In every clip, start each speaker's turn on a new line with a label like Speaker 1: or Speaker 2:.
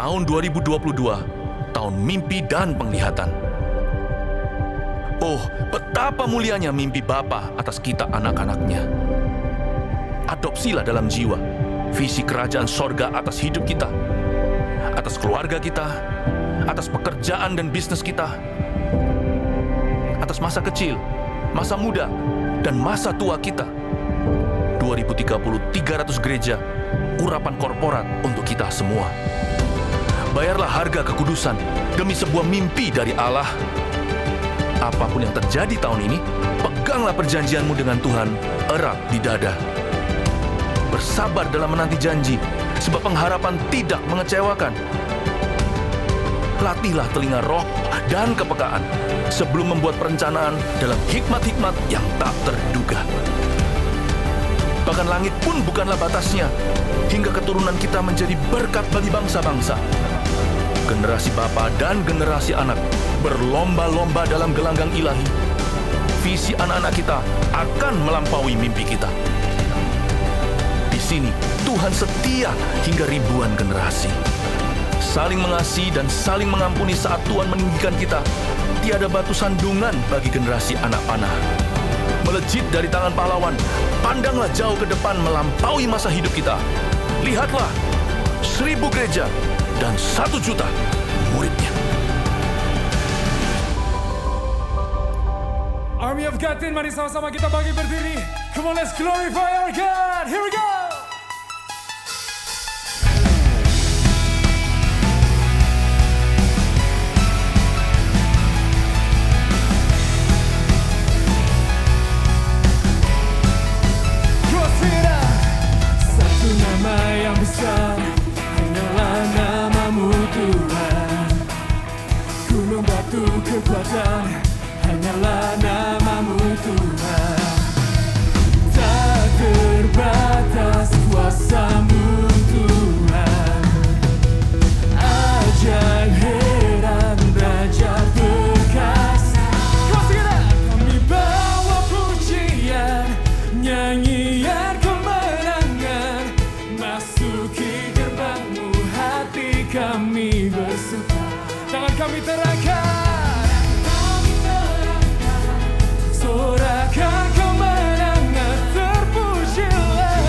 Speaker 1: Tahun 2022, tahun mimpi dan penglihatan. Oh, betapa mulianya mimpi Bapa atas kita anak-anaknya. Adopsilah dalam jiwa visi kerajaan sorga atas hidup kita, atas keluarga kita, atas pekerjaan dan bisnis kita, atas masa kecil, masa muda, dan masa tua kita. 2030, 300 gereja, urapan korporat untuk kita semua. Bayarlah harga kekudusan demi sebuah mimpi dari Allah. Apapun yang terjadi tahun ini, peganglah perjanjianmu dengan Tuhan erat di dada. Bersabar dalam menanti janji, sebab pengharapan tidak mengecewakan. Latihlah telinga roh dan kepekaan sebelum membuat perencanaan dalam hikmat-hikmat yang tak terduga. Bahkan langit pun bukanlah batasnya, hingga keturunan kita menjadi berkat bagi bangsa-bangsa. Generasi bapa dan generasi anak berlomba-lomba dalam gelanggang ilahi. Visi anak-anak kita akan melampaui mimpi kita. Di sini, Tuhan setia hingga ribuan generasi. Saling mengasihi dan saling mengampuni saat Tuhan meninggikan kita. Tiada batu sandungan bagi generasi anak panah. Melejit dari tangan pahlawan, pandanglah jauh ke depan melampaui masa hidup kita. Lihatlah, 1000 gereja dan 1 juta muridnya.
Speaker 2: Army of God, mari sama-sama kita bagi berdiri. Come on, let's glorify our God. Here we go. Satu nama yang besar, hanyalah namamu Tuhan. Gunung batu kekuatan, hanyalah namamu Tuhan. Tak terbatas kuasamu Tuhan. Ajaib heran Raja perkasa. Kami bawa pujian, nyanyian kemenangan. Masuki gerbangmu, hati kami bersuka. Tangan kami terangkat, sorakan kemenangan, terpujilah.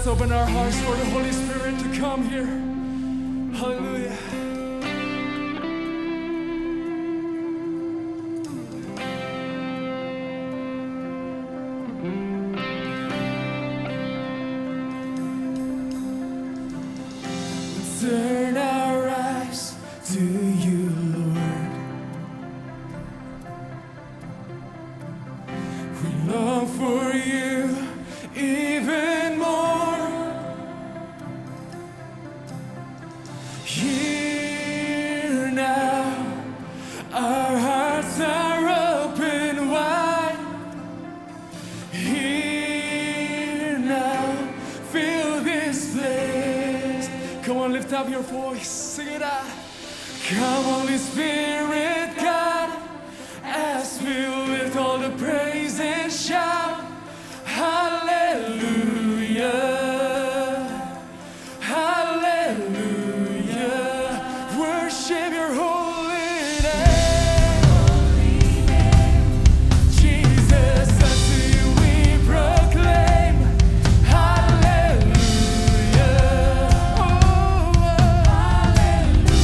Speaker 2: let's open our hearts for the Holy Spirit to come here. Hallelujah. Turn our eyes to you, Lord. We long for you even more. Here now, our hearts are open wide. Here now, fill this place. Come on, lift up your voice, sing it out. Come, Holy Spirit, God, as we lift all the praise and shout, hallelujah, hallelujah. Worship your holy name, Jesus, as we proclaim, hallelujah, oh, hallelujah.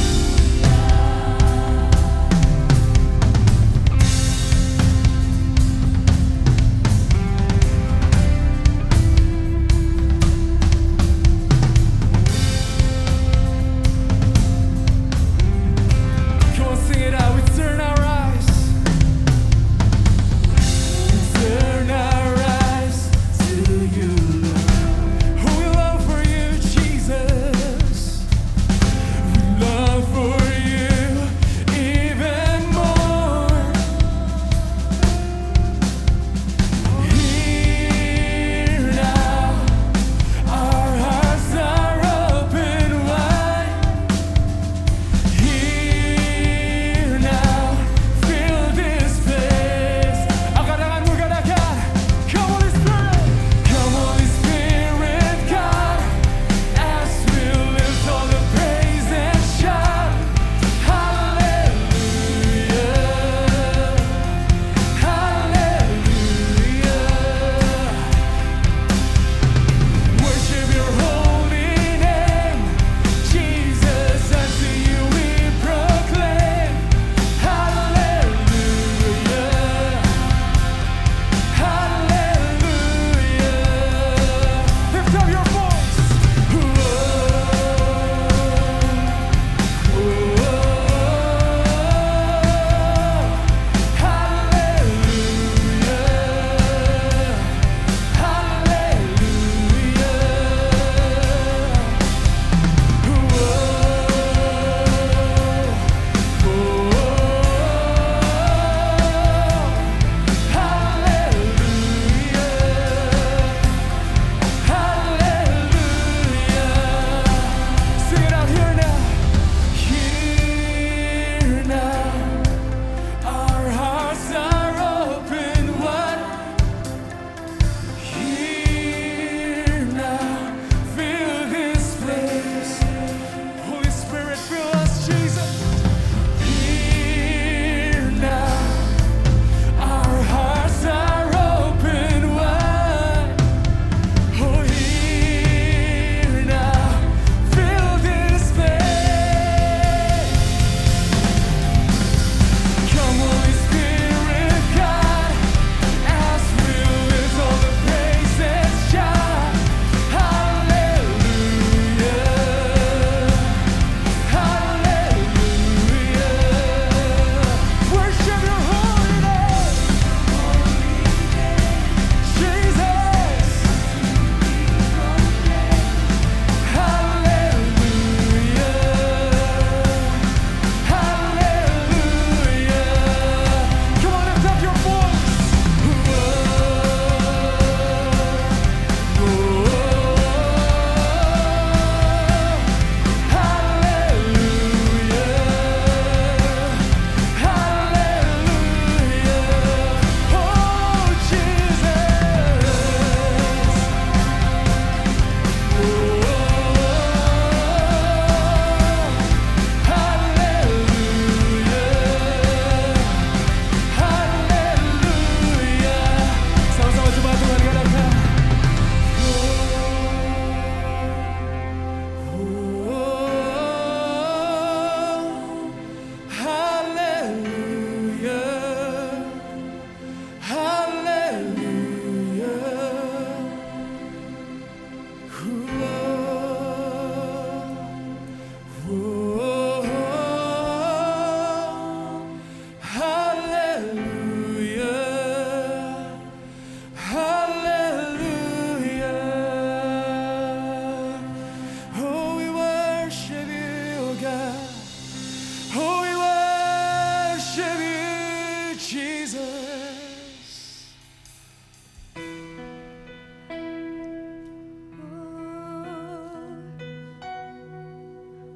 Speaker 2: Jesus.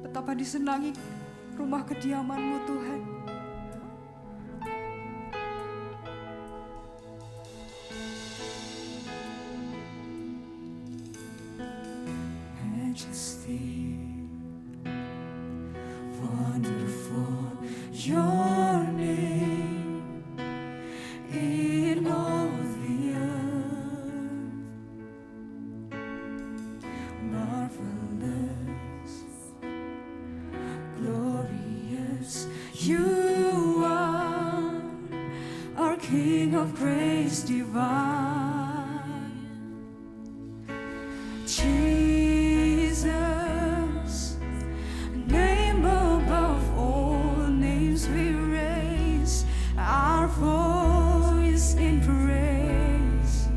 Speaker 3: Betapa disenangi rumah kediaman-Mu Tuhan.
Speaker 2: Majesty, wonderful your name in all the earth, marvelous, glorious you are, our King of grace divine. Jesus, name above all names, we raise our voice in praise.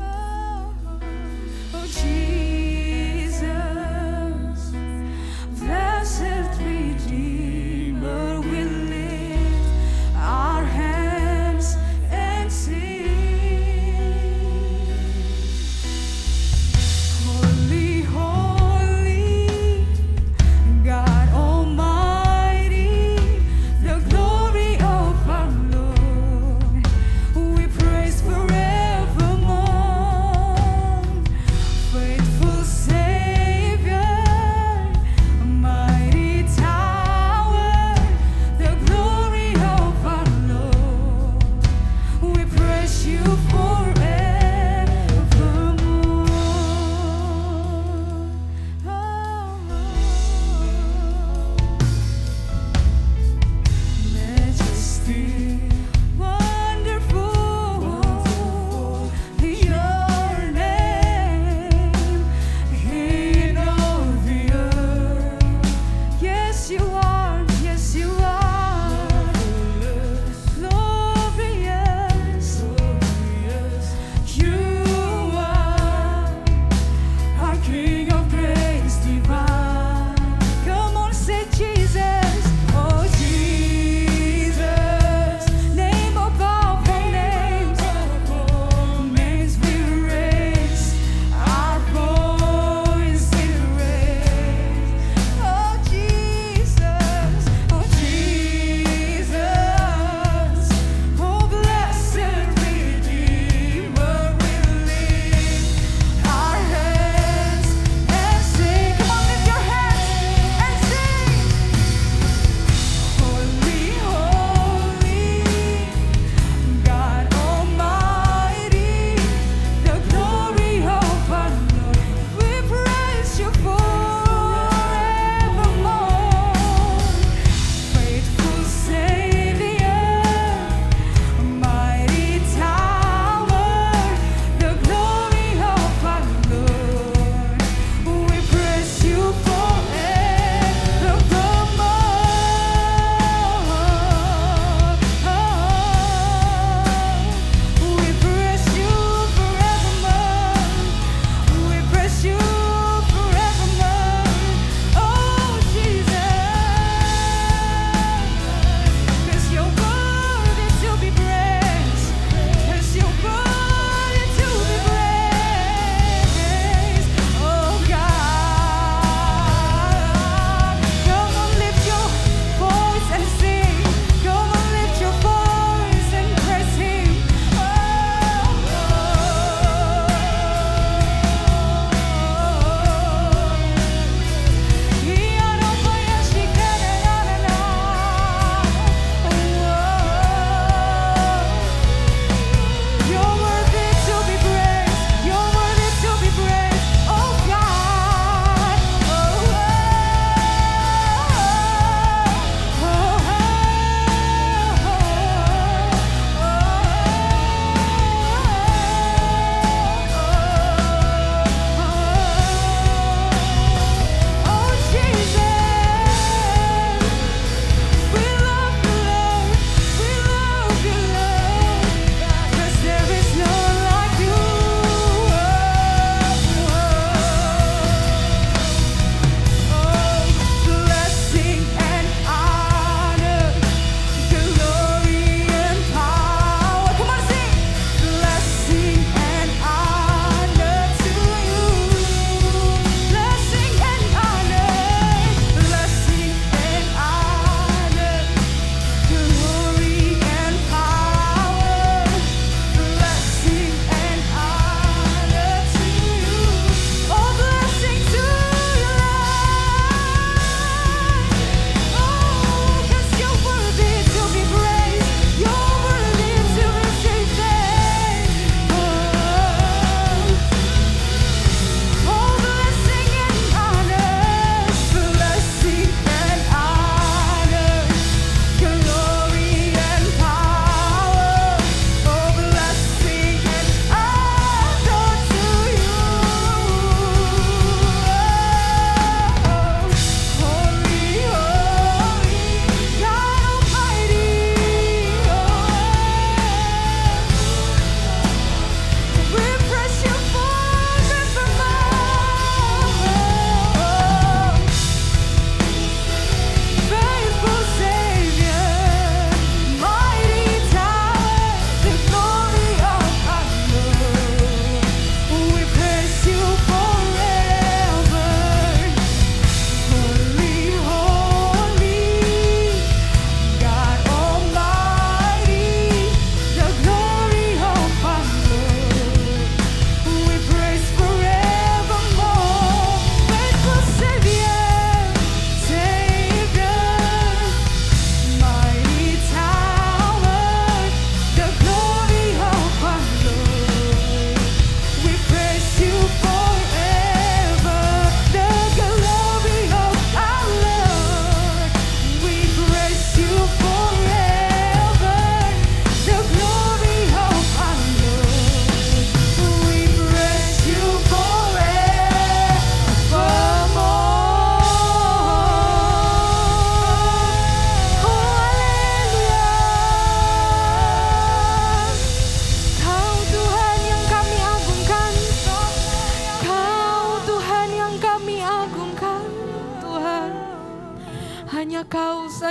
Speaker 2: Oh, oh Jesus, blessed Redeemer, we lift our hands and sing.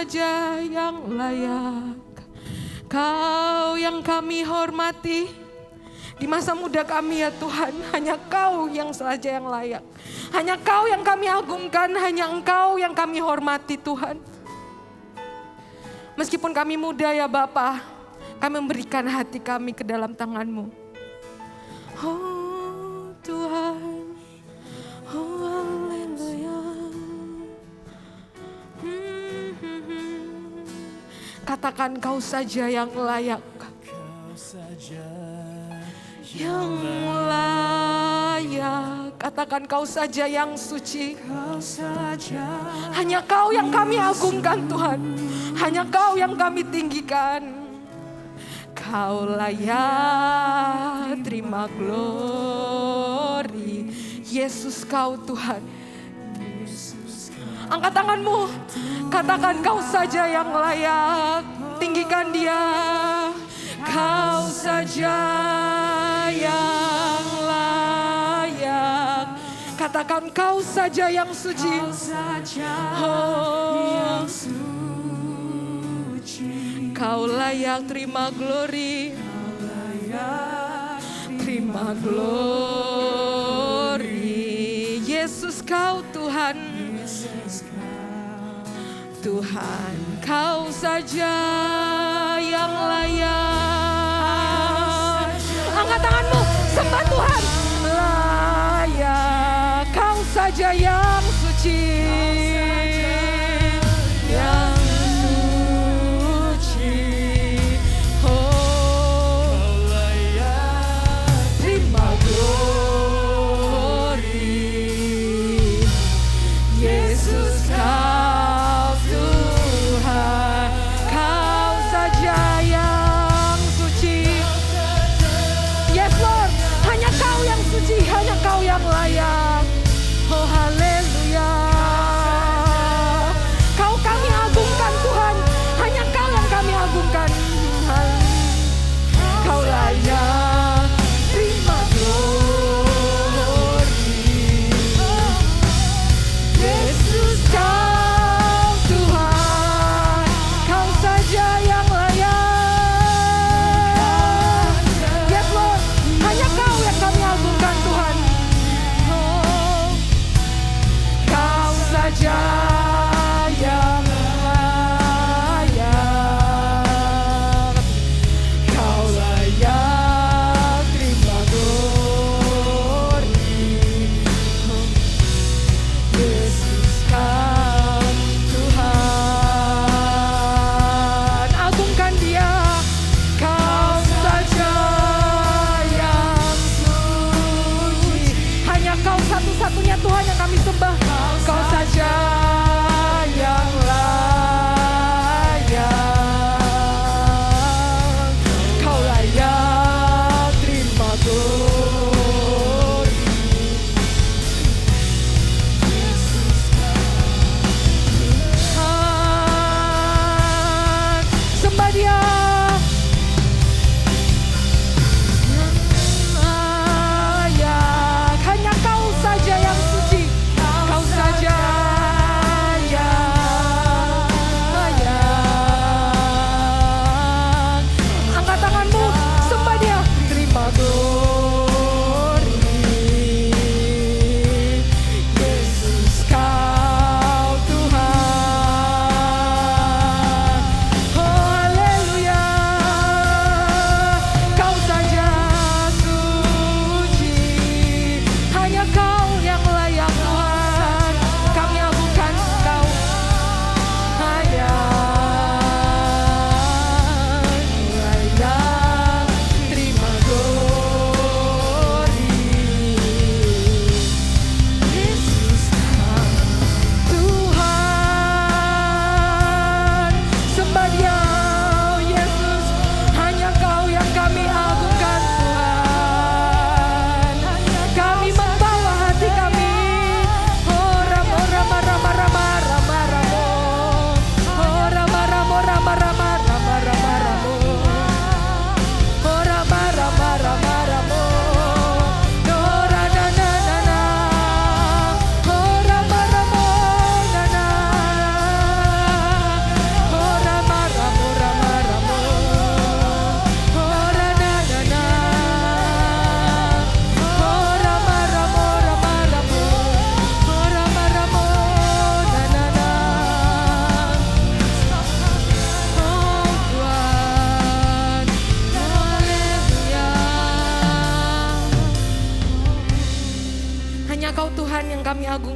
Speaker 4: saja yang layak. Kau yang kami hormati di masa muda kami ya Tuhan. Hanya Kau yang saja yang layak. Hanya Kau yang kami agungkan, hanya Engkau yang kami hormati Tuhan. Meskipun kami muda ya Bapa, kami memberikan hati kami ke dalam tangan-Mu. Oh Tuhan, oh haleluya. Katakan Kau saja yang layak. Yang layak. Katakan Kau saja yang suci. Hanya Kau yang kami agungkan Tuhan. Hanya Kau yang kami tinggikan. Kau layak terima glory. Yesus Kau Tuhan. Angkat tanganmu, katakan Kau saja yang layak, tinggikan Dia. Kau saja yang layak, katakan Kau saja yang suci. Oh, Kau layak terima glory, terima glory. Yesus Kau Tuhan. Tuhan, Kau saja yang layak. Angkat tanganmu, sembah Tuhan. Layak, Kau saja yang suci. Yang suci. Oh, terima glory. Yesus Kau. Hanya Kau yang layak. Oh haleluya.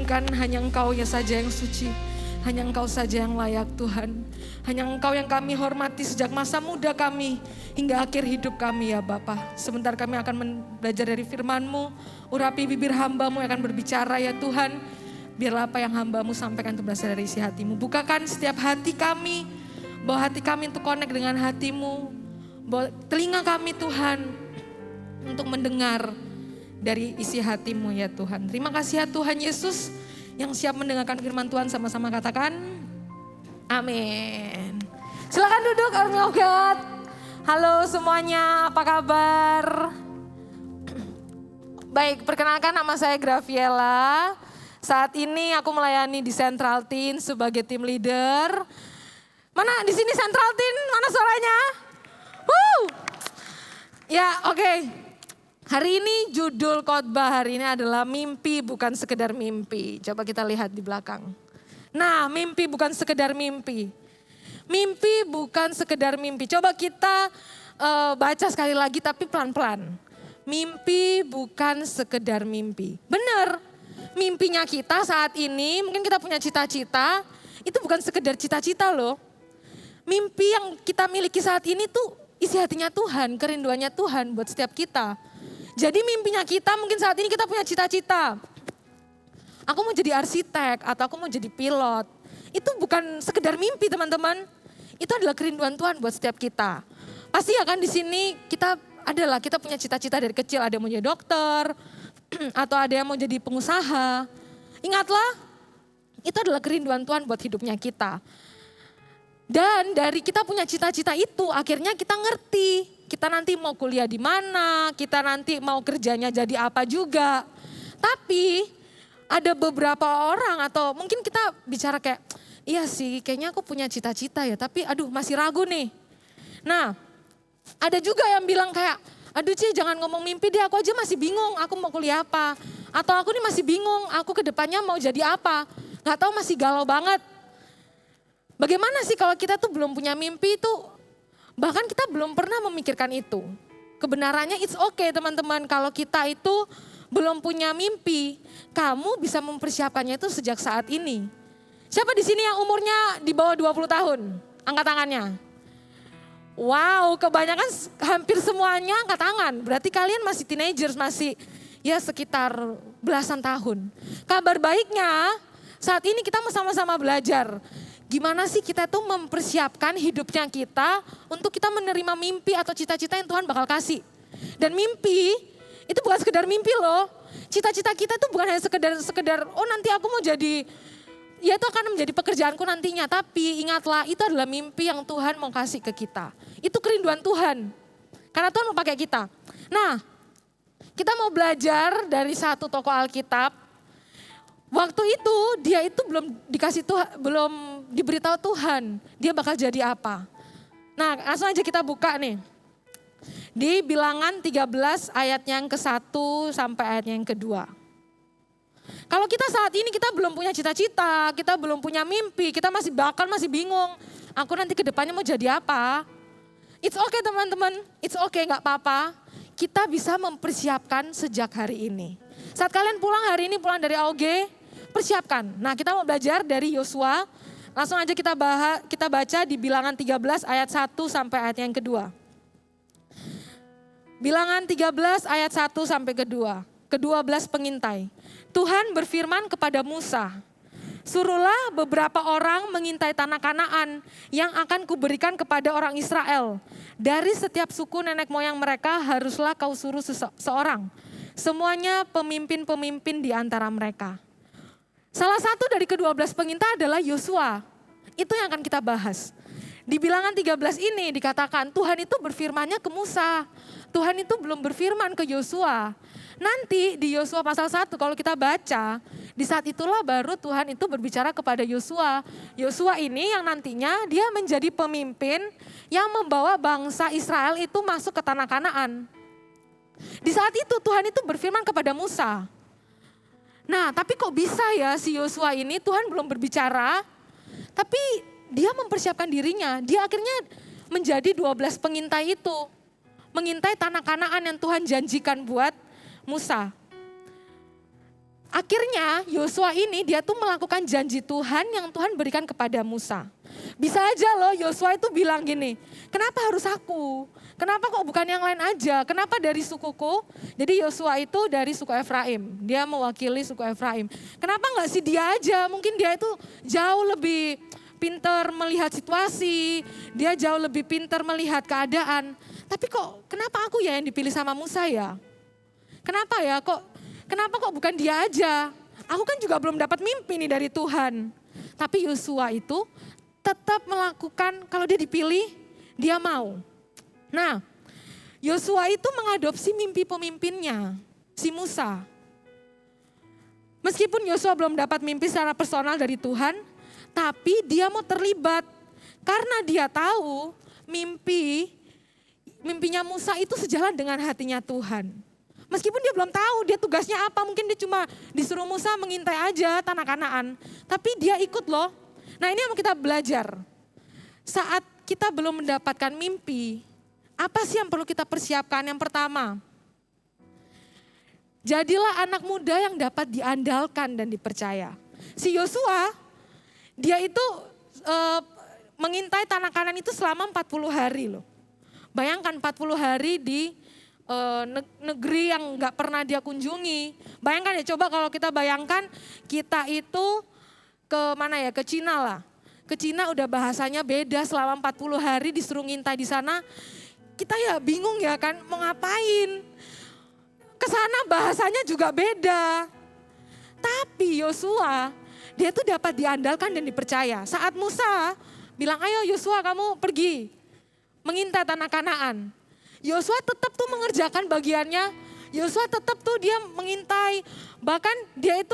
Speaker 4: Melainkan hanya Engkau ya saja yang suci. Hanya Engkau saja yang layak Tuhan. Hanya Engkau yang kami hormati sejak masa muda kami hingga akhir hidup kami ya Bapa. Sebentar kami akan belajar dari firman-Mu. Urapi bibir hamba-Mu yang akan berbicara ya Tuhan. Biarlah apa yang hamba-Mu sampaikan itu berasal dari isi hati-Mu. Bukakan setiap hati kami. Bawa hati kami untuk connect dengan hati-Mu. Bawa telinga kami Tuhan untuk mendengar dari isi hati-Mu ya Tuhan. Terima kasih ya Tuhan Yesus. Yang siap mendengarkan firman Tuhan sama-sama katakan amin. Silakan duduk Army of God. Halo semuanya, apa kabar? Baik, perkenalkan nama saya Graviela. Saat ini aku melayani di Central Teen sebagai tim leader. Mana di sini Central Teen? Mana suaranya? Ya, oke. Hari ini judul khotbah hari ini adalah mimpi bukan sekedar mimpi. Coba kita lihat di belakang. Nah, mimpi bukan sekedar mimpi. Mimpi bukan sekedar mimpi. Coba kita baca sekali lagi tapi pelan-pelan. Mimpi bukan sekedar mimpi. Benar, mimpinya kita saat ini, mungkin kita punya cita-cita, itu bukan sekedar cita-cita loh. Mimpi yang kita miliki saat ini tuh isi hatinya Tuhan, kerinduannya Tuhan buat setiap kita. Jadi mimpinya kita mungkin saat ini kita punya cita-cita. Aku mau jadi arsitek atau aku mau jadi pilot. Itu bukan sekedar mimpi teman-teman. Itu adalah kerinduan Tuhan buat setiap kita. Pasti ya kan di sini kita punya cita-cita dari kecil. Ada yang mau jadi dokter atau ada yang mau jadi pengusaha. Ingatlah, itu adalah kerinduan Tuhan buat hidupnya kita. Dan dari kita punya cita-cita itu akhirnya kita ngerti. Kita nanti mau kuliah di mana, kita nanti mau kerjanya jadi apa juga. Tapi ada beberapa orang atau mungkin kita bicara kayak, iya sih kayaknya aku punya cita-cita ya tapi aduh masih ragu nih. Nah ada juga yang bilang kayak, aduh Ci jangan ngomong mimpi deh, aku aja masih bingung aku mau kuliah apa. Atau aku nih masih bingung aku ke depannya mau jadi apa. Gak tahu masih galau banget. Bagaimana sih kalau kita tuh belum punya mimpi itu, bahkan kita belum pernah memikirkan itu. Kebenarannya it's okay teman-teman, kalau kita itu belum punya mimpi, kamu bisa mempersiapkannya itu sejak saat ini. Siapa di sini yang umurnya di bawah 20 tahun? Angkat tangannya. Wow, kebanyakan hampir semuanya angkat tangan. Berarti kalian masih teenagers, masih ya sekitar belasan tahun. Kabar baiknya saat ini kita sama-sama belajar. Gimana sih kita tuh mempersiapkan hidupnya kita untuk kita menerima mimpi atau cita-cita yang Tuhan bakal kasih. Dan mimpi itu bukan sekedar mimpi loh. Cita-cita kita tuh bukan hanya sekedar oh nanti aku mau jadi, ya itu akan menjadi pekerjaanku nantinya. Tapi ingatlah itu adalah mimpi yang Tuhan mau kasih ke kita. Itu kerinduan Tuhan. Karena Tuhan mau pakai kita. Nah, kita mau belajar dari satu tokoh Alkitab. Waktu itu dia itu belum dikasih Tuhan, belum diberitahu Tuhan dia bakal jadi apa. Nah langsung aja kita buka nih. Di Bilangan 13 ayat yang ke-1 sampai ayat yang ke-2. Kalau kita saat ini kita belum punya cita-cita, kita belum punya mimpi, kita masih bingung. Aku nanti ke depannya mau jadi apa? It's okay teman-teman, it's okay gak apa-apa. Kita bisa mempersiapkan sejak hari ini. Saat kalian pulang hari ini, pulang dari AOG, persiapkan. Nah kita mau belajar dari Yosua. Langsung aja kita baca di Bilangan 13 ayat 1 sampai ayat yang kedua. Bilangan 13 ayat 1 sampai kedua. Ke-12 pengintai. Tuhan berfirman kepada Musa, suruhlah beberapa orang mengintai tanah Kanaan yang akan kuberikan kepada orang Israel. Dari setiap suku nenek moyang mereka haruslah kau suruh seorang. Semuanya pemimpin-pemimpin di antara mereka. Salah satu dari ke-12 pengintai adalah Yosua. Itu yang akan kita bahas. Di Bilangan 13 ini dikatakan Tuhan itu berfirmannya ke Musa. Tuhan itu belum berfirman ke Yosua. Nanti di Yosua pasal 1 kalau kita baca, di saat itulah baru Tuhan itu berbicara kepada Yosua. Yosua ini yang nantinya dia menjadi pemimpin yang membawa bangsa Israel itu masuk ke tanah Kanaan. Di saat itu Tuhan itu berfirman kepada Musa. Nah tapi kok bisa ya si Yosua ini Tuhan belum berbicara, tapi dia mempersiapkan dirinya. Dia akhirnya menjadi 12 pengintai itu. Mengintai tanah Kanaan yang Tuhan janjikan buat Musa. akhirnya Yosua ini dia tuh melakukan janji Tuhan yang Tuhan berikan kepada Musa. Bisa aja loh Yosua itu bilang gini, kenapa harus aku? Kenapa kok bukan yang lain aja? Kenapa dari sukuku? Jadi Yosua itu dari suku Efraim, dia mewakili suku Efraim. Kenapa nggak sih dia aja? Mungkin dia itu jauh lebih pintar melihat situasi, dia jauh lebih pintar melihat keadaan. Tapi kok kenapa aku ya yang dipilih sama Musa ya? Kenapa ya kenapa kok bukan dia aja? Aku kan juga belum dapat mimpi nih dari Tuhan. Tapi Yosua itu tetap melakukan, kalau dia dipilih, dia mau. Nah, Yosua itu mengadopsi mimpi pemimpinnya, si Musa. Meskipun Yosua belum dapat mimpi secara personal dari Tuhan, tapi dia mau terlibat. Karena dia tahu mimpinya Musa itu sejalan dengan hatinya Tuhan. Meskipun dia belum tahu dia tugasnya apa, mungkin dia cuma disuruh Musa mengintai aja tanah Kanaan. Tapi dia ikut loh. Nah ini yang mau kita belajar. Saat kita belum mendapatkan mimpi, apa sih yang perlu kita persiapkan? Yang pertama, jadilah anak muda yang dapat diandalkan dan dipercaya. Si Yosua, dia itu mengintai tanah Kanaan itu selama 40 hari loh. Bayangkan 40 hari di negeri yang gak pernah dia kunjungi. Bayangkan ya, coba kalau kita bayangkan kita itu ke mana ya, ke Cina lah. Ke Cina udah bahasanya beda selama 40 hari disuruh ngintai di sana. Kita ya bingung ya kan mau ngapain. Kesana bahasanya juga beda. Tapi Yosua dia tuh dapat diandalkan dan dipercaya. Saat Musa bilang ayo Yosua kamu pergi mengintai tanah Kanaan. Yosua tetap tuh mengerjakan bagiannya. Yosua tetap tuh dia mengintai. Bahkan dia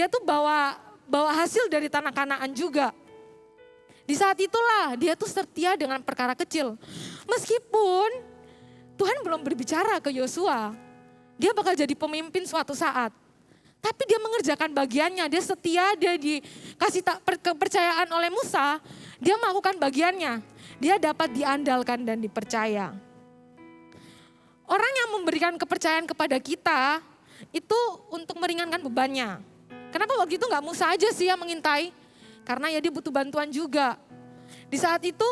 Speaker 4: tuh bawa hasil dari tanah Kanaan juga. Di saat itulah dia tuh setia dengan perkara kecil. Meskipun Tuhan belum berbicara ke Yosua, dia bakal jadi pemimpin suatu saat. Tapi dia mengerjakan bagiannya, dia setia, dia dikasih kepercayaan oleh Musa, dia melakukan bagiannya. Dia dapat diandalkan dan dipercaya. Orang yang memberikan kepercayaan kepada kita, itu untuk meringankan bebannya. Kenapa waktu itu gak Musa aja sih yang mengintai? Karena ya dia butuh bantuan juga. Di saat itu,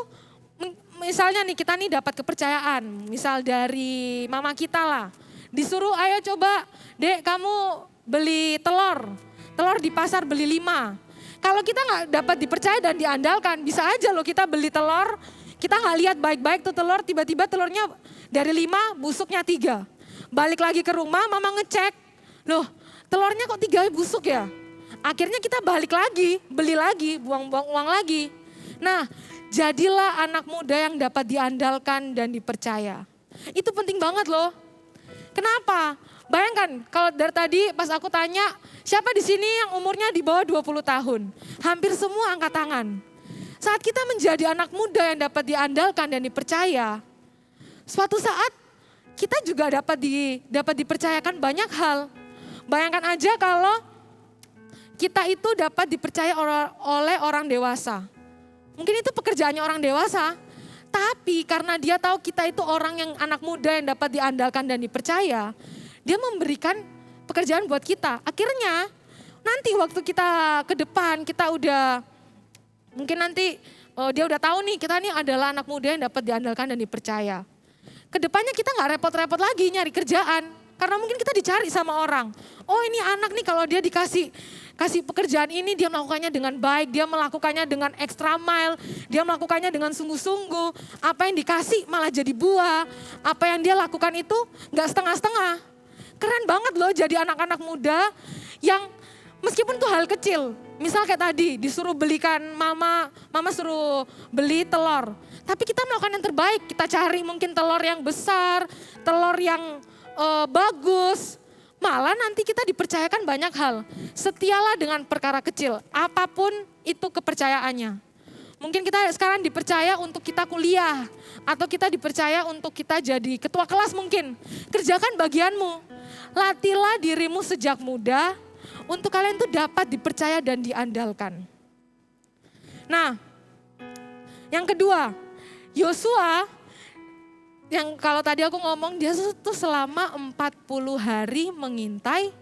Speaker 4: misalnya nih kita nih dapat kepercayaan, misal dari mama kita lah. Disuruh ayo coba dek kamu beli telur di pasar beli 5. Kalau kita gak dapat dipercaya dan diandalkan, bisa aja loh kita beli telur, kita gak lihat baik-baik tuh telur, tiba-tiba telurnya dari 5 busuknya 3. Balik lagi ke rumah mama ngecek, loh telurnya kok 3 busuk ya? Akhirnya kita balik lagi, beli lagi, buang-buang uang lagi. Nah, jadilah anak muda yang dapat diandalkan dan dipercaya. Itu penting banget loh. Kenapa? Bayangkan kalau dari tadi pas aku tanya, siapa di sini yang umurnya di bawah 20 tahun? Hampir semua angkat tangan. Saat kita menjadi anak muda yang dapat diandalkan dan dipercaya, suatu saat kita juga dapat dipercayakan banyak hal. Bayangkan aja kalau kita itu dapat dipercaya oleh orang dewasa. Mungkin itu pekerjaannya orang dewasa. Tapi karena dia tahu kita itu orang yang anak muda yang dapat diandalkan dan dipercaya, dia memberikan pekerjaan buat kita. Akhirnya nanti waktu kita ke depan, kita udah, mungkin nanti dia udah tahu nih kita nih adalah anak muda yang dapat diandalkan dan dipercaya. Kedepannya kita gak repot-repot lagi nyari kerjaan. Karena mungkin kita dicari sama orang. Oh ini anak nih kalau dia dikasih pekerjaan ini dia melakukannya dengan baik. Dia melakukannya dengan extra mile. Dia melakukannya dengan sungguh-sungguh. Apa yang dikasih malah jadi buah. Apa yang dia lakukan itu gak setengah-setengah. Keren banget loh jadi anak-anak muda yang meskipun tuh hal kecil. Misal kayak tadi disuruh belikan mama suruh beli telur. Tapi kita melakukan yang terbaik. Kita cari mungkin telur yang besar, telur yang bagus, malah nanti kita dipercayakan banyak hal. Setialah dengan perkara kecil, apapun itu kepercayaannya. Mungkin kita sekarang dipercaya untuk kita kuliah, atau kita dipercaya untuk kita jadi ketua kelas mungkin. Kerjakan bagianmu, latihlah dirimu sejak muda, untuk kalian tuh dapat dipercaya dan diandalkan. Nah, yang kedua, Yosua, yang kalau tadi aku ngomong dia tuh selama 40 hari mengintai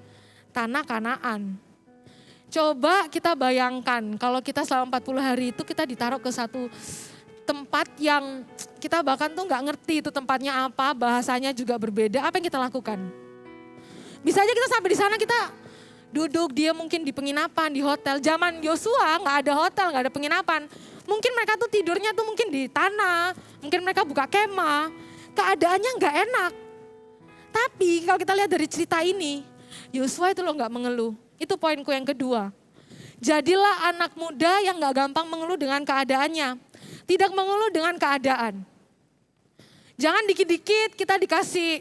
Speaker 4: tanah Kanaan. Coba kita bayangkan kalau kita selama 40 hari itu kita ditaruh ke satu tempat yang kita bahkan tuh nggak ngerti itu tempatnya apa, bahasanya juga berbeda, apa yang kita lakukan? Bisa aja kita sampai di sana kita duduk, dia mungkin di penginapan, di hotel. Zaman Yosua nggak ada hotel, nggak ada penginapan. Mungkin mereka tuh tidurnya tuh mungkin di tanah, mungkin mereka buka kemah. Keadaannya nggak enak. Tapi kalau kita lihat dari cerita ini, Yosua itu loh nggak mengeluh. Itu poinku yang kedua. Jadilah anak muda yang nggak gampang mengeluh dengan keadaannya. Tidak mengeluh dengan keadaan. Jangan dikit-dikit kita dikasih,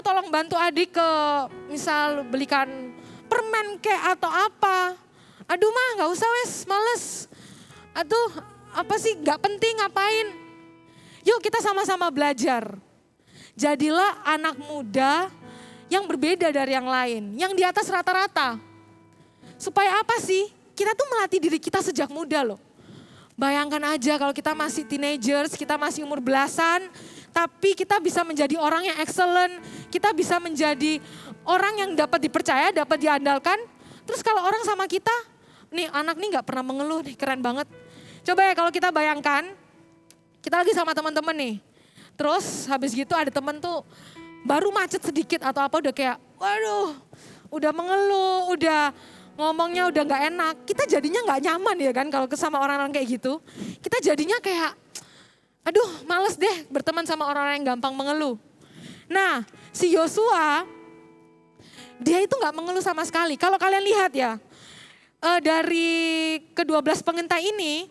Speaker 4: tolong bantu adik ke misal belikan permen kek atau apa. Aduh mah gak usah wes, males. Aduh apa sih gak penting ngapain. Yuk kita sama-sama belajar. Jadilah anak muda yang berbeda dari yang lain. Yang di atas rata-rata. Supaya apa sih? Kita tuh melatih diri kita sejak muda loh. Bayangkan aja kalau kita masih teenagers, kita masih umur belasan, tapi kita bisa menjadi orang yang excellent, kita bisa menjadi orang yang dapat dipercaya, dapat diandalkan. Terus kalau orang sama kita, nih anak nih gak pernah mengeluh nih, keren banget. Coba ya kalau kita bayangkan, kita lagi sama teman-teman nih. Terus habis gitu ada teman tuh baru macet sedikit atau apa udah kayak, waduh udah mengeluh, udah ngomongnya udah gak enak. Kita jadinya gak nyaman ya kan kalau sama orang-orang kayak gitu. Kita jadinya kayak, aduh males deh berteman sama orang-orang yang gampang mengeluh. Nah si Yosua, dia itu gak mengeluh sama sekali. Kalau kalian lihat ya, dari ke-12 pengintai ini,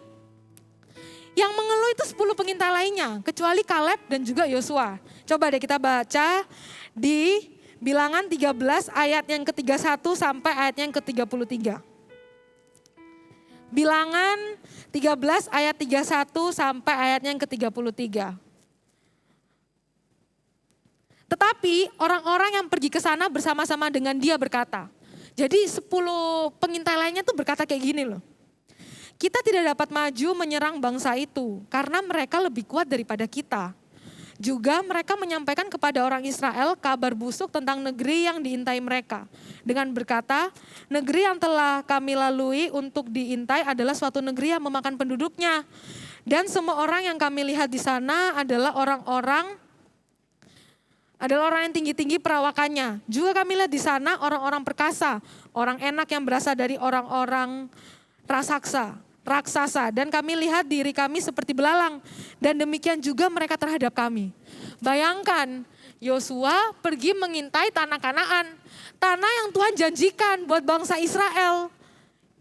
Speaker 4: yang mengeluh itu 10 pengintai lainnya, kecuali Kaleb dan juga Yosua. Coba deh kita baca di Bilangan 13 ayat yang ke-31 sampai ayat yang ke-33. Bilangan 13 ayat 31 sampai ayat yang ke-33. Tetapi orang-orang yang pergi ke sana bersama-sama dengan dia berkata. Jadi 10 pengintai lainnya tuh berkata kayak gini loh. Kita tidak dapat maju menyerang bangsa itu karena mereka lebih kuat daripada kita. Juga mereka menyampaikan kepada orang Israel kabar busuk tentang negeri yang diintai mereka. Dengan berkata, negeri yang telah kami lalui untuk diintai adalah suatu negeri yang memakan penduduknya. Dan semua orang yang kami lihat di sana adalah orang yang tinggi-tinggi perawakannya. Juga kami lihat di sana orang-orang perkasa, orang enak yang berasal dari orang-orang raksasa. Dan kami lihat diri kami seperti belalang. Dan demikian juga mereka terhadap kami. Bayangkan, Yosua pergi mengintai tanah Kanaan. Tanah yang Tuhan janjikan buat bangsa Israel.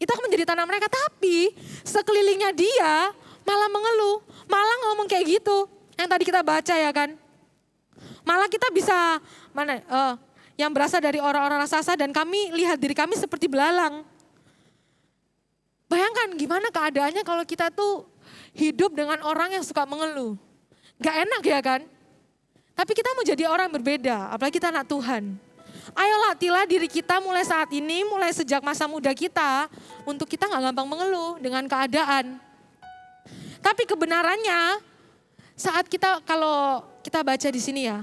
Speaker 4: Itu akan menjadi tanah mereka. Tapi sekelilingnya dia malah mengeluh. Malah ngomong kayak gitu. Yang tadi kita baca ya kan. Malah kita bisa, yang berasal dari orang-orang raksasa dan kami lihat diri kami seperti belalang. Bayangkan gimana keadaannya kalau kita tuh hidup dengan orang yang suka mengeluh. Gak enak ya kan? Tapi kita mau jadi orang yang berbeda, apalagi kita anak Tuhan. Ayo latihlah diri kita mulai saat ini, mulai sejak masa muda kita, untuk kita gak gampang mengeluh dengan keadaan. Tapi kebenarannya, saat kalau kita baca di sini ya,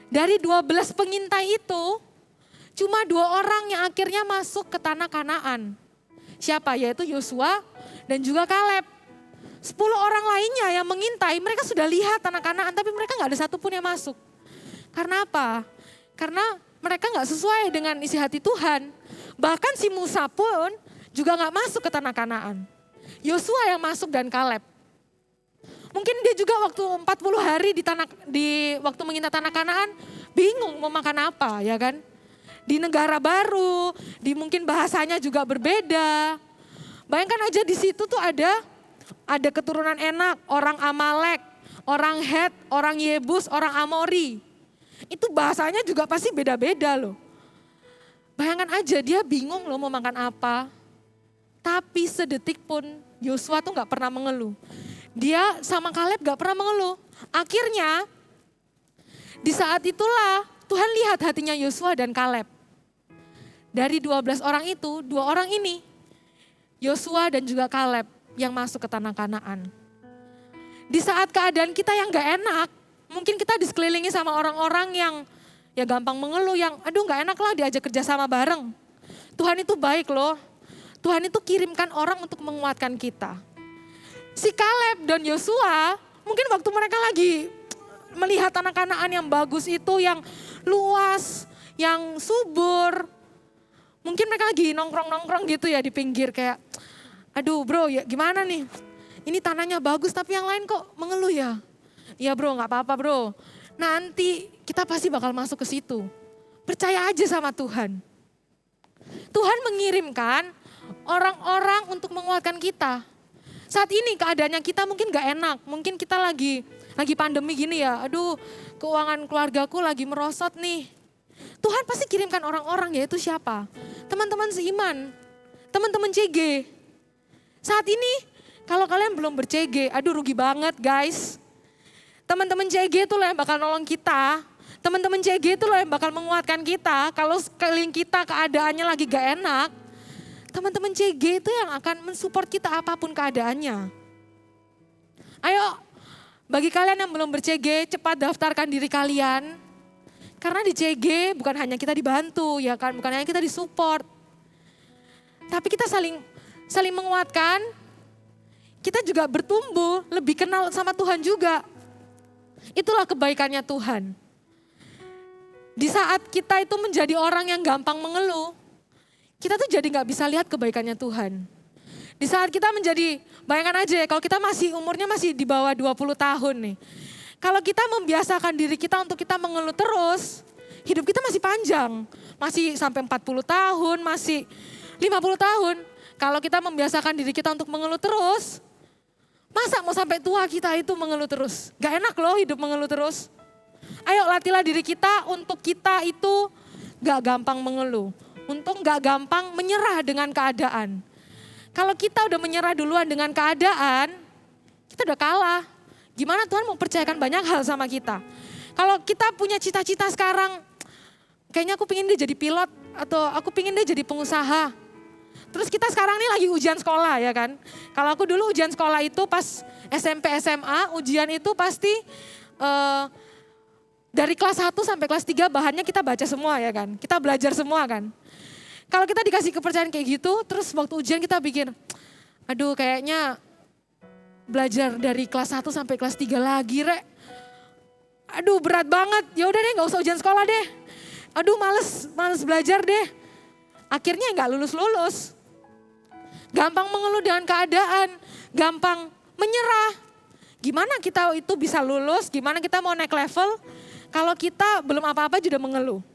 Speaker 4: dari 12 pengintai itu, cuma 2 orang yang akhirnya masuk ke tanah Kanaan. Siapa? Yaitu Yosua dan juga Kaleb. 10 orang lainnya yang mengintai, mereka sudah lihat tanah Kanaan, tapi mereka gak ada satupun yang masuk. Karena apa? Karena mereka gak sesuai dengan isi hati Tuhan. Bahkan si Musa pun juga gak masuk ke tanah Kanaan. Yosua yang masuk dan Kaleb. Mungkin dia juga waktu 40 hari di waktu mengintai tanah Kanaan, bingung mau makan apa ya kan. Di negara baru, mungkin bahasanya juga berbeda. Bayangkan aja di situ tuh ada keturunan Enak, orang Amalek, orang Het, orang Yebus, orang Amori. Itu bahasanya juga pasti beda-beda loh. Bayangkan aja dia bingung loh mau makan apa. Tapi sedetik pun Yosua tuh gak pernah mengeluh. Dia sama Kaleb gak pernah mengeluh. Akhirnya di saat itulah Tuhan lihat hatinya Yosua dan Kaleb. Dari 12 orang itu, 2 orang ini, Yosua dan juga Kaleb yang masuk ke tanah Kanaan. Di saat keadaan kita yang gak enak, mungkin kita disekelilingi sama orang-orang yang ya gampang mengeluh, yang aduh gak enak lah diajak kerja sama bareng. Tuhan itu baik loh. Tuhan itu kirimkan orang untuk menguatkan kita. Si Kaleb dan Yosua, mungkin waktu mereka lagi melihat tanah Kanaan yang bagus itu, yang luas, yang subur. Mungkin mereka lagi nongkrong-nongkrong gitu ya di pinggir kayak, aduh bro ya gimana nih, ini tanahnya bagus tapi yang lain kok mengeluh ya. Iya bro gak apa-apa bro, nanti kita pasti bakal masuk ke situ. Percaya aja sama Tuhan. Tuhan mengirimkan orang-orang untuk menguatkan kita. Saat ini keadaannya kita mungkin gak enak, mungkin kita lagi pandemi gini ya, aduh keuangan keluargaku lagi merosot nih. Tuhan pasti kirimkan orang-orang, yaitu siapa? Teman-teman seiman, teman-teman CG. Saat ini kalau kalian belum ber-CG, aduh rugi banget guys. Teman-teman CG itu loh yang bakal nolong kita. Teman-teman CG itu loh yang bakal menguatkan kita. Kalau sekeliling kita keadaannya lagi gak enak, teman-teman CG itu yang akan mensupport kita apapun keadaannya. Ayo, bagi kalian yang belum ber-CG, cepat daftarkan diri kalian. Karena di CG bukan hanya kita dibantu, ya kan, bukan hanya kita disupport. Tapi kita saling menguatkan, kita juga bertumbuh, lebih kenal sama Tuhan juga. Itulah kebaikannya Tuhan. Di saat kita itu menjadi orang yang gampang mengeluh, kita tuh jadi gak bisa lihat kebaikannya Tuhan. Di saat kita menjadi, bayangkan aja ya kalau kita umurnya masih di bawah 20 tahun nih. Kalau kita membiasakan diri kita untuk kita mengeluh terus, hidup kita masih panjang. Masih sampai 40 tahun, masih 50 tahun. Kalau kita membiasakan diri kita untuk mengeluh terus, masa mau sampai tua kita itu mengeluh terus? Gak enak loh hidup mengeluh terus. Ayo latihlah diri kita untuk kita itu gak gampang mengeluh. Untuk gak gampang menyerah dengan keadaan. Kalau kita udah menyerah duluan dengan keadaan, kita udah kalah. Gimana Tuhan mau percayakan banyak hal sama kita. Kalau kita punya cita-cita sekarang, kayaknya aku pengen dia jadi pilot atau aku pengen dia jadi pengusaha. Terus kita sekarang ini lagi ujian sekolah ya kan. Kalau aku dulu ujian sekolah itu pas SMP, SMA, ujian itu pasti dari kelas 1 sampai kelas 3 bahannya kita baca semua ya kan. Kita belajar semua kan. Kalau kita dikasih kepercayaan kayak gitu, terus waktu ujian kita pikir, aduh kayaknya belajar dari kelas 1 sampai kelas 3 lagi rek. Aduh berat banget, ya udah deh gak usah ujian sekolah deh. Aduh males belajar deh. Akhirnya gak lulus-lulus. Gampang mengeluh dengan keadaan, gampang menyerah. Gimana kita itu bisa lulus, gimana kita mau naik level kalau kita belum apa-apa sudah mengeluh.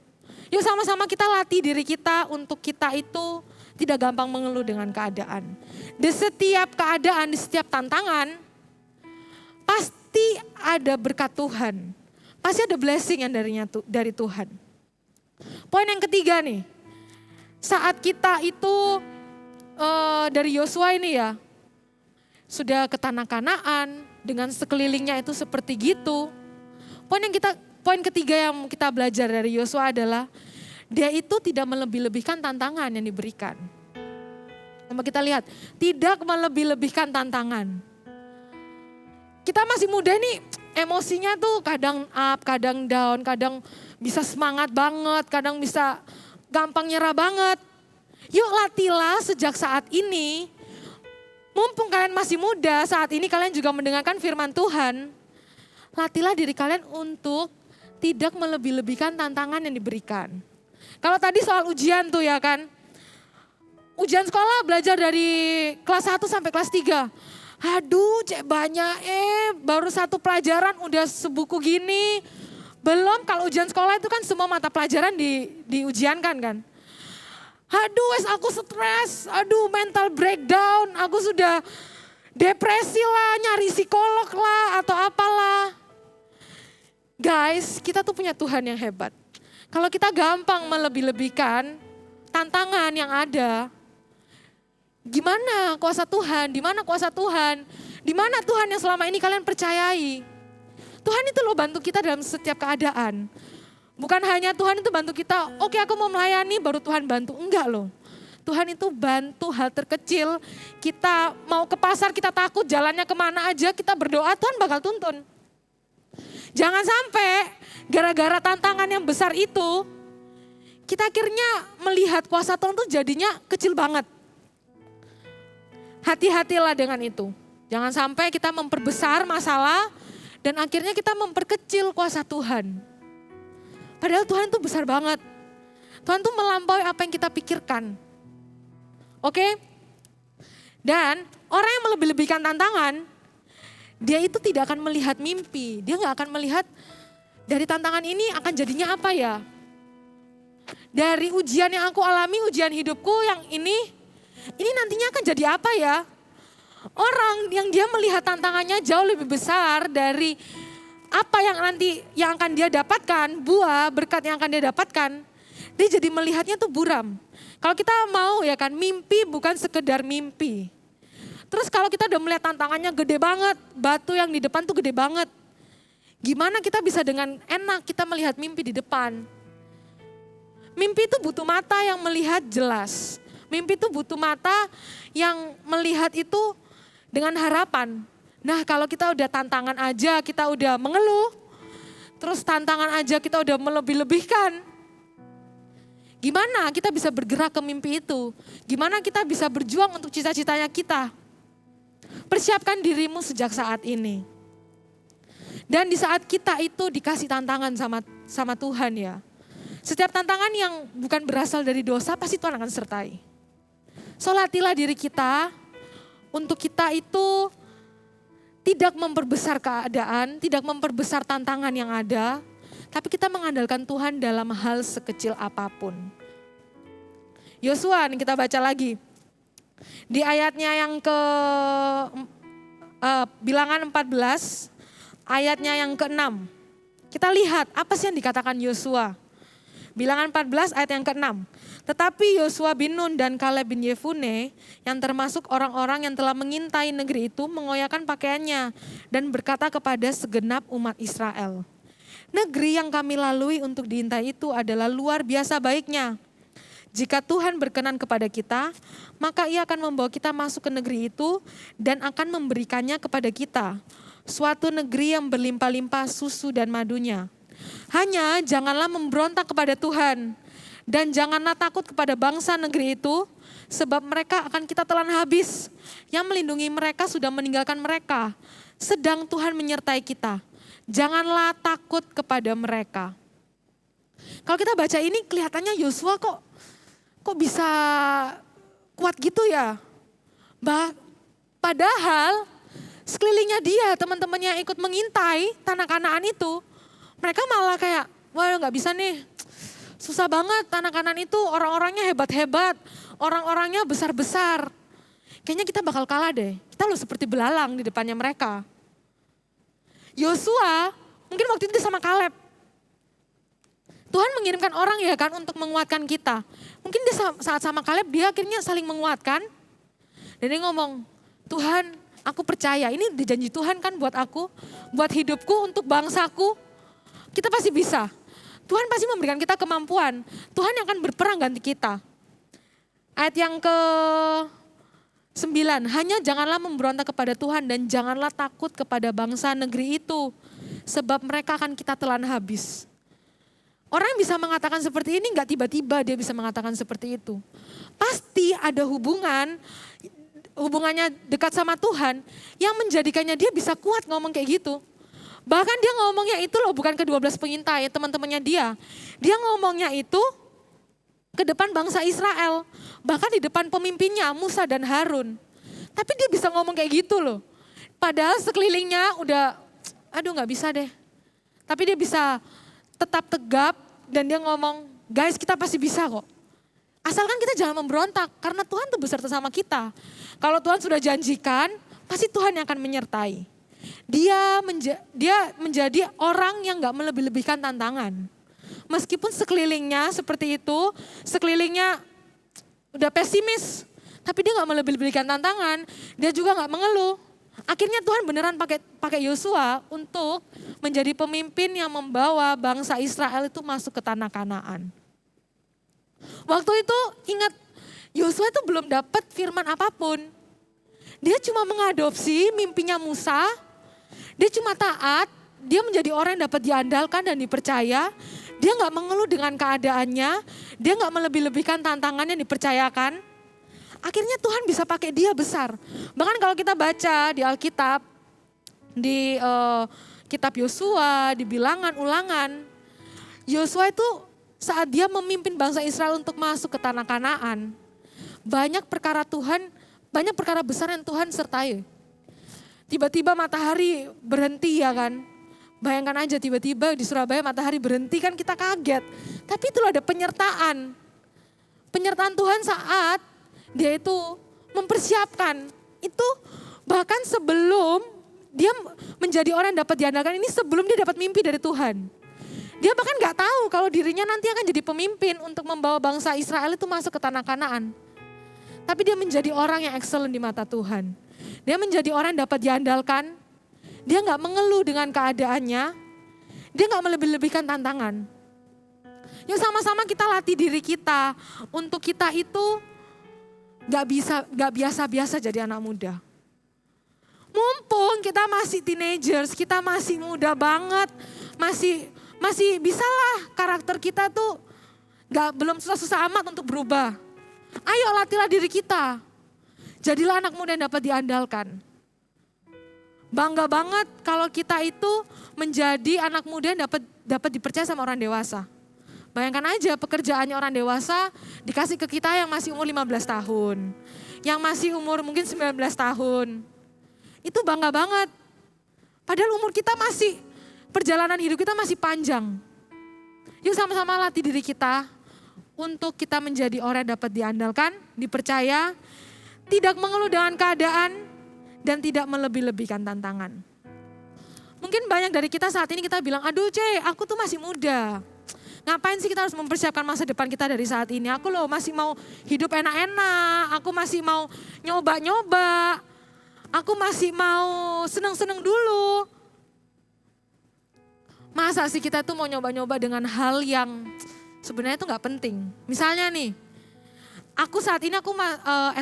Speaker 4: Yuk sama-sama kita latih diri kita untuk kita itu tidak gampang mengeluh dengan keadaan. Di setiap keadaan, di setiap tantangan, pasti ada berkat Tuhan. Pasti ada blessing yang dari Tuhan. Poin yang ketiga nih, saat kita itu dari Yosua ini ya, sudah ke tanah Kanaan dengan sekelilingnya itu seperti gitu. Poin ketiga yang kita belajar dari Yosua adalah dia itu tidak melebih-lebihkan tantangan yang diberikan. Coba kita lihat, tidak melebih-lebihkan tantangan. Kita masih muda nih, emosinya tuh kadang up, kadang down, kadang bisa semangat banget, kadang bisa gampang nyerah banget. Yuk latihlah sejak saat ini, mumpung kalian masih muda, saat ini kalian juga mendengarkan firman Tuhan. Latihlah diri kalian untuk tidak melebih-lebihkan tantangan yang diberikan. Kalau tadi soal ujian tuh ya kan, ujian sekolah belajar dari kelas 1 sampai kelas 3. Aduh cek banyak baru satu pelajaran udah sebuku gini. Belum kalau ujian sekolah itu kan semua mata pelajaran diujiankan kan. Aduh aku stres, aduh mental breakdown, aku sudah depresi lah, nyari psikolog lah atau apalah. Guys, kita tuh punya Tuhan yang hebat. Kalau kita gampang melebih-lebihkan tantangan yang ada, gimana kuasa Tuhan, di mana kuasa Tuhan, di mana Tuhan yang selama ini kalian percayai. Tuhan itu loh bantu kita dalam setiap keadaan. Bukan hanya Tuhan itu bantu kita, oke aku mau melayani baru Tuhan bantu. Enggak loh. Tuhan itu bantu hal terkecil. Kita mau ke pasar kita takut jalannya kemana aja kita berdoa Tuhan bakal tuntun. Jangan sampai gara-gara tantangan yang besar itu, kita akhirnya melihat kuasa Tuhan tuh jadinya kecil banget. Hati-hatilah dengan itu. Jangan sampai kita memperbesar masalah dan akhirnya kita memperkecil kuasa Tuhan. Padahal Tuhan tuh besar banget. Tuhan tuh melampaui apa yang kita pikirkan. Oke? Dan orang yang melebih-lebihkan tantangan, dia itu tidak akan melihat mimpi. Dia gak akan melihat dari tantangan ini akan jadinya apa ya. Dari ujian yang aku alami, ujian hidupku yang ini nantinya akan jadi apa ya. Orang yang dia melihat tantangannya jauh lebih besar dari apa yang akan dia dapatkan, buah berkat yang akan dia dapatkan. Dia jadi melihatnya tuh buram. Kalau kita mau ya kan, mimpi bukan sekedar mimpi. Terus kalau kita udah melihat tantangannya gede banget, batu yang di depan tuh gede banget. Gimana kita bisa dengan enak kita melihat mimpi di depan? Mimpi itu butuh mata yang melihat jelas. Mimpi itu butuh mata yang melihat itu dengan harapan. Nah kalau kita udah tantangan aja, kita udah mengeluh. Terus tantangan aja kita udah melebih-lebihkan. Gimana kita bisa bergerak ke mimpi itu? Gimana kita bisa berjuang untuk cita-citanya kita? Persiapkan dirimu sejak saat ini. Dan di saat kita itu dikasih tantangan sama Tuhan ya. Setiap tantangan yang bukan berasal dari dosa pasti Tuhan akan sertai. So latihlah diri kita untuk kita itu tidak memperbesar keadaan, tidak memperbesar tantangan yang ada. Tapi kita mengandalkan Tuhan dalam hal sekecil apapun. Yosua, kita baca lagi. Di ayatnya yang Bilangan 14, ayatnya yang ke-6. Kita lihat apa sih yang dikatakan Yosua. Bilangan 14 ayat yang ke-6. Tetapi Yosua bin Nun dan Kaleb bin Yefune yang termasuk orang-orang yang telah mengintai negeri itu mengoyakkan pakaiannya dan berkata kepada segenap umat Israel. Negeri yang kami lalui untuk diintai itu adalah luar biasa baiknya. Jika Tuhan berkenan kepada kita, maka Ia akan membawa kita masuk ke negeri itu dan akan memberikannya kepada kita. Suatu negeri yang berlimpah-limpah susu dan madunya. Hanya janganlah memberontak kepada Tuhan dan janganlah takut kepada bangsa negeri itu, sebab mereka akan kita telan habis. Yang melindungi mereka sudah meninggalkan mereka, sedang Tuhan menyertai kita. Janganlah takut kepada mereka. Kalau kita baca ini kelihatannya Yosua kok bisa kuat gitu ya. Padahal sekelilingnya dia, teman-temannya yang ikut mengintai tanah Kanaan itu, mereka malah kayak, wah gak bisa nih, susah banget tanah Kanaan itu, orang-orangnya hebat-hebat, orang-orangnya besar-besar. Kayaknya kita bakal kalah deh, kita loh seperti belalang di depannya mereka. Yosua mungkin waktu itu sama Kaleb. Tuhan mengirimkan orang ya kan untuk menguatkan kita. Mungkin dia saat sama Kaleb dia akhirnya saling menguatkan. Dan dia ngomong, Tuhan aku percaya ini dijanji Tuhan kan buat aku, buat hidupku, untuk bangsaku. Kita pasti bisa. Tuhan pasti memberikan kita kemampuan. Tuhan yang akan berperang ganti kita. Ayat yang ke-9, hanya janganlah memberontak kepada Tuhan dan janganlah takut kepada bangsa negeri itu. Sebab mereka akan kita telan habis. Orang yang bisa mengatakan seperti ini gak tiba-tiba dia bisa mengatakan seperti itu. Pasti ada hubungannya dekat sama Tuhan yang menjadikannya dia bisa kuat ngomong kayak gitu. Bahkan dia ngomongnya itu loh bukan ke 12 pengintai teman-temannya dia. Dia ngomongnya itu ke depan bangsa Israel. Bahkan di depan pemimpinnya Musa dan Harun. Tapi dia bisa ngomong kayak gitu loh. Padahal sekelilingnya udah aduh gak bisa deh. Tapi dia bisa tetap tegap dan dia ngomong, guys kita pasti bisa kok. Asalkan kita jangan memberontak karena Tuhan tuh beserta sama kita. Kalau Tuhan sudah janjikan, pasti Tuhan yang akan menyertai. Dia menjadi orang yang gak melebih-lebihkan tantangan. Meskipun sekelilingnya seperti itu, sekelilingnya udah pesimis. Tapi dia gak melebih-lebihkan tantangan, dia juga gak mengeluh. Akhirnya Tuhan beneran pakai Yosua untuk menjadi pemimpin yang membawa bangsa Israel itu masuk ke tanah Kanaan. Waktu itu ingat Yosua itu belum dapat firman apapun. Dia cuma mengadopsi mimpinya Musa. Dia cuma taat dia menjadi orang yang dapat diandalkan dan dipercaya. Dia gak mengeluh dengan keadaannya, dia gak melebih-lebihkan tantangan yang dipercayakan. Akhirnya Tuhan bisa pakai dia besar. Bahkan kalau kita baca di Alkitab, di kitab Yosua, di bilangan, ulangan. Yosua itu saat dia memimpin bangsa Israel untuk masuk ke tanah Kanaan. Banyak perkara besar yang Tuhan sertai. Tiba-tiba matahari berhenti ya kan. Bayangkan aja tiba-tiba di Surabaya matahari berhenti kan kita kaget. Tapi itu ada penyertaan. Penyertaan Tuhan saat dia itu mempersiapkan. Itu bahkan sebelum dia menjadi orang yang dapat diandalkan ini, sebelum dia dapat mimpi dari Tuhan. Dia bahkan gak tahu kalau dirinya nanti akan jadi pemimpin untuk membawa bangsa Israel itu masuk ke tanah Kanaan. Tapi dia menjadi orang yang excellent di mata Tuhan. Dia menjadi orang yang dapat diandalkan. Dia gak mengeluh dengan keadaannya. Dia gak melebih-lebihkan tantangan. Yuk sama-sama kita latih diri kita untuk kita itu gak biasa-biasa jadi anak muda. Mumpung kita masih teenagers, kita masih muda banget, masih bisalah karakter kita tuh belum susah-susah amat untuk berubah. Ayo latihlah diri kita, jadilah anak muda yang dapat diandalkan. Bangga banget kalau kita itu menjadi anak muda yang dapat dipercaya sama orang dewasa. Bayangkan aja pekerjaannya orang dewasa dikasih ke kita yang masih umur 15 tahun, yang masih umur mungkin 19 tahun. Itu bangga banget. Padahal umur kita perjalanan hidup kita masih panjang. Yuk sama-sama latih diri kita untuk kita menjadi orang yang dapat diandalkan, dipercaya, tidak mengeluh dengan keadaan, dan tidak melebih-lebihkan tantangan. Mungkin banyak dari kita saat ini kita bilang, aduh aku tuh masih muda. Ngapain sih kita harus mempersiapkan masa depan kita dari saat ini? Aku loh masih mau hidup enak-enak, aku masih mau nyoba-nyoba. Aku masih mau seneng-seneng dulu. Masa sih kita tuh mau nyoba-nyoba dengan hal yang sebenarnya itu gak penting. Misalnya nih, aku saat ini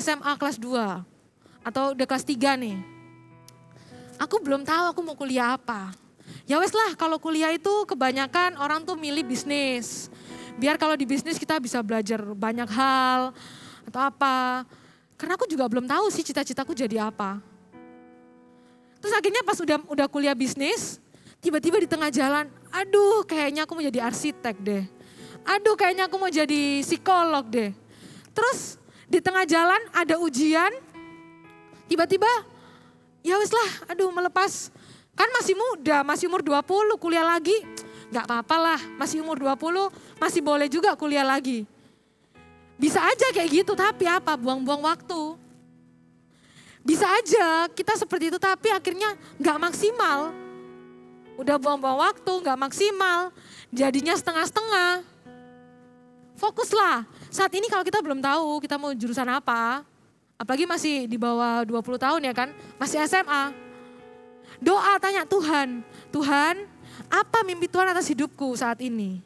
Speaker 4: SMA kelas 2 atau udah kelas 3 nih. Aku belum tahu aku mau kuliah apa. Ya wes lah, kalau kuliah itu kebanyakan orang tuh milih bisnis. Biar kalau di bisnis kita bisa belajar banyak hal atau apa. Karena aku juga belum tahu sih cita-citaku jadi apa. Terus akhirnya pas udah kuliah bisnis, tiba-tiba di tengah jalan, aduh kayaknya aku mau jadi arsitek deh. Aduh kayaknya aku mau jadi psikolog deh. Terus di tengah jalan ada ujian, tiba-tiba ya wes lah, aduh melepas. Kan masih muda, masih umur 20 kuliah lagi, gak apa-apa lah, masih umur 20 masih boleh juga kuliah lagi. Bisa aja kayak gitu, tapi apa, buang-buang waktu. Bisa aja kita seperti itu tapi akhirnya gak maksimal. Udah buang-buang waktu, gak maksimal, jadinya setengah-setengah. Fokuslah, saat ini kalau kita belum tahu kita mau jurusan apa, apalagi masih di bawah 20 tahun ya kan, masih SMA. Doa tanya Tuhan, Tuhan apa mimpi Tuhan atas hidupku saat ini?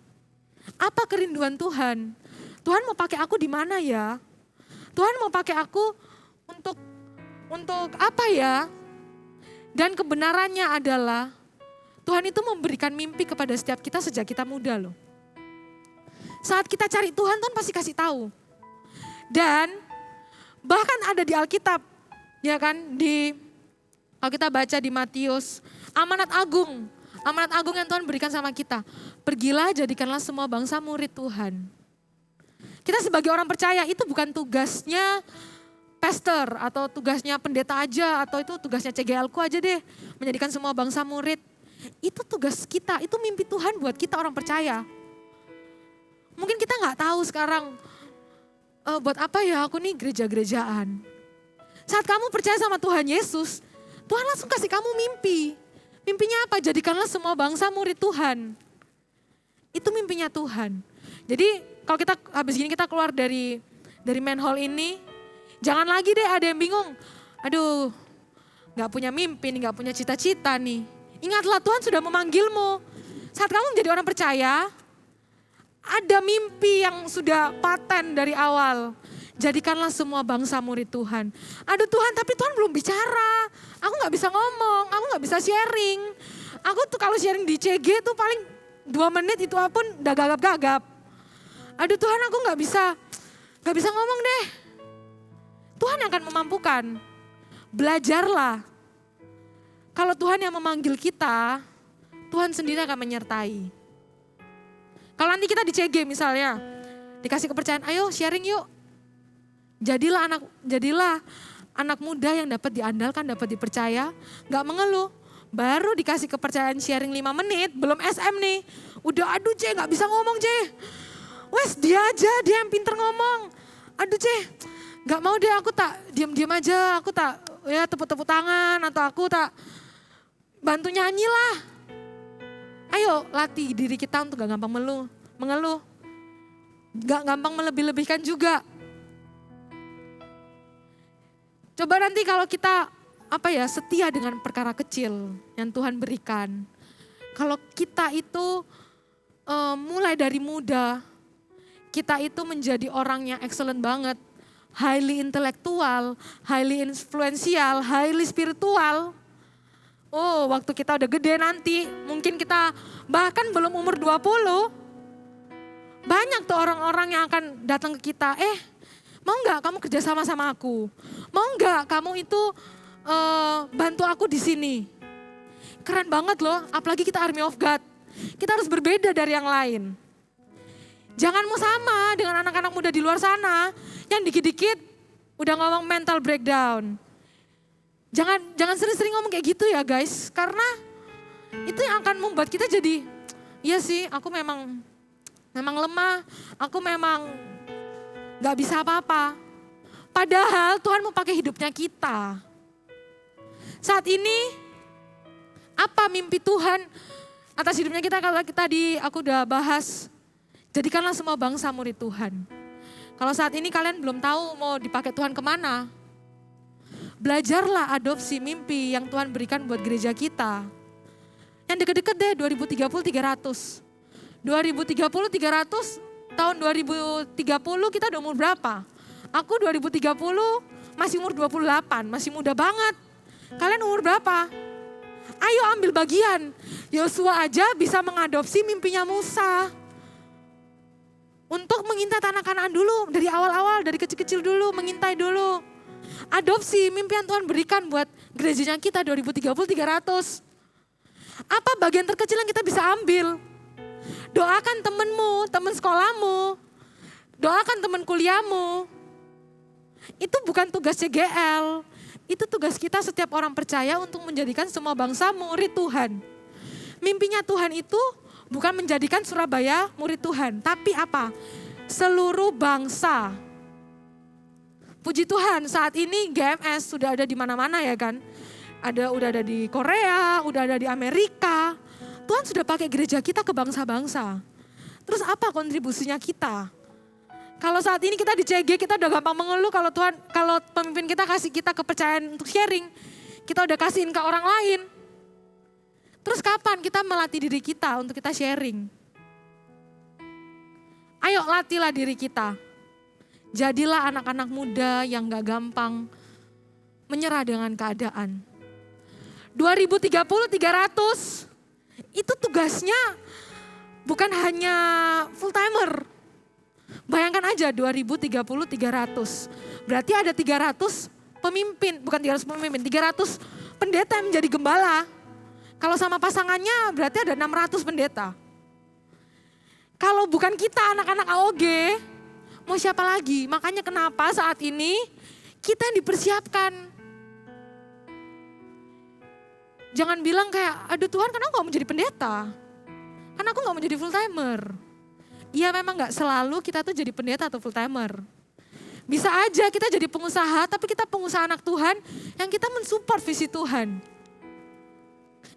Speaker 4: Apa kerinduan Tuhan? Tuhan mau pakai aku di mana ya? Tuhan mau pakai aku untuk apa ya? Dan kebenarannya adalah Tuhan itu memberikan mimpi kepada setiap kita sejak kita muda loh. Saat kita cari Tuhan, Tuhan pasti kasih tahu. Dan bahkan ada di Alkitab, ya kan, kalau kita baca di Matius, amanat agung yang Tuhan berikan sama kita. Pergilah jadikanlah semua bangsa murid Tuhan. Kita sebagai orang percaya itu bukan tugasnya pastor atau tugasnya pendeta aja atau itu tugasnya CGL-ku aja deh. Menjadikan semua bangsa murid. Itu tugas kita, itu mimpi Tuhan buat kita orang percaya. Mungkin kita gak tahu sekarang buat apa ya aku nih gereja-gerejaan. Saat kamu percaya sama Tuhan Yesus, Tuhan langsung kasih kamu mimpi. Mimpinya apa? Jadikanlah semua bangsa murid Tuhan. Itu mimpinya Tuhan. Jadi kalau kita habis gini kita keluar dari main hall ini, jangan lagi deh ada yang bingung. Aduh, gak punya mimpi nih, gak punya cita-cita nih. Ingatlah Tuhan sudah memanggilmu. Saat kamu menjadi orang percaya, ada mimpi yang sudah paten dari awal. Jadikanlah semua bangsa murid Tuhan. Aduh Tuhan, tapi Tuhan belum bicara. Aku gak bisa ngomong, aku gak bisa sharing. Aku tuh kalau sharing di CG tuh paling 2 menit itu pun udah gagap-gagap. Aduh Tuhan, aku gak bisa ngomong deh. Tuhan yang akan memampukan. Belajarlah. Kalau Tuhan yang memanggil kita, Tuhan sendiri akan menyertai. Kalau nanti kita di CG misalnya, dikasih kepercayaan, ayo sharing yuk. Jadilah anak muda yang dapat diandalkan, dapat dipercaya, gak mengeluh. Baru dikasih kepercayaan sharing 5 menit, belum SM nih. Udah aduh C, gak bisa ngomong C. Wes dia aja, dia yang pinter ngomong. Aduh C, gak mau deh, aku tak diam-diam aja, aku tak ya tepuk-tepuk tangan atau aku tak bantu nyanyi lah. Ayo latih diri kita untuk gak gampang mengeluh. Gak gampang melebih-lebihkan juga. Coba nanti kalau kita setia dengan perkara kecil yang Tuhan berikan. Kalau kita itu mulai dari muda, kita itu menjadi orang yang excellent banget. Highly intelektual, highly influential, highly spiritual. Oh, waktu kita udah gede nanti, mungkin kita bahkan belum umur 20. Banyak tuh orang-orang yang akan datang ke kita, mau gak kamu kerja sama aku? Mau gak kamu itu bantu aku di sini? Keren banget loh, apalagi kita Army of God. Kita harus berbeda dari yang lain. Jangan mau sama dengan anak-anak muda di luar sana yang dikit-dikit udah ngomong mental breakdown. Jangan sering-sering ngomong kayak gitu ya guys, karena itu yang akan membuat kita jadi, iya sih aku memang lemah, aku memang gak bisa apa-apa. Padahal Tuhan mau pakai hidupnya kita. Saat ini apa mimpi Tuhan atas hidupnya kita? Kalau aku udah bahas, jadikanlah semua bangsa murid Tuhan. Kalau saat ini kalian belum tahu mau dipakai Tuhan kemana, belajarlah adopsi mimpi yang Tuhan berikan buat gereja kita. Yang deket-deket deh 2030 300. 2030 300, tahun 2030 kita udah umur berapa? Aku 2030 masih umur 28, masih muda banget. Kalian umur berapa? Ayo ambil bagian. Yosua aja bisa mengadopsi mimpinya Musa. Untuk mengintai tanah Kanaan dulu, dari awal-awal, dari kecil-kecil dulu, mengintai dulu. Adopsi mimpi yang Tuhan berikan buat gerejanya kita 2030 300. Apa bagian terkecil yang kita bisa ambil? Doakan temenmu, temen sekolahmu. Doakan temen kuliahmu. Itu bukan tugas CGL. Itu tugas kita setiap orang percaya untuk menjadikan semua bangsa murid Tuhan. Mimpinya Tuhan itu bukan menjadikan Surabaya murid Tuhan, tapi apa? Seluruh bangsa. Puji Tuhan, saat ini GMS sudah ada di mana-mana ya kan? Udah ada di Korea, udah ada di Amerika. Tuhan sudah pakai gereja kita ke bangsa-bangsa. Terus apa kontribusinya kita? Kalau saat ini kita di CG, kita udah gampang mengeluh kalau pemimpin kita kasih kita kepercayaan untuk sharing. Kita udah kasihin ke orang lain. Terus kapan kita melatih diri kita untuk kita sharing? Ayo latihlah diri kita. Jadilah anak-anak muda yang gak gampang menyerah dengan keadaan. 2030 300 itu tugasnya bukan hanya full timer. Bayangkan aja 2030 300. Berarti ada 300 pemimpin, bukan 300 pemimpin, 300 pendeta yang menjadi gembala. Kalau sama pasangannya berarti ada 600 pendeta. Kalau bukan kita anak-anak AOG, mau siapa lagi? Makanya kenapa saat ini kita yang dipersiapkan. Jangan bilang kayak, aduh Tuhan kenapa gak mau jadi pendeta? Karena aku gak mau jadi full timer. Iya memang gak selalu kita tuh jadi pendeta atau full timer. Bisa aja kita jadi pengusaha, tapi kita pengusaha anak Tuhan yang kita mensupport visi Tuhan.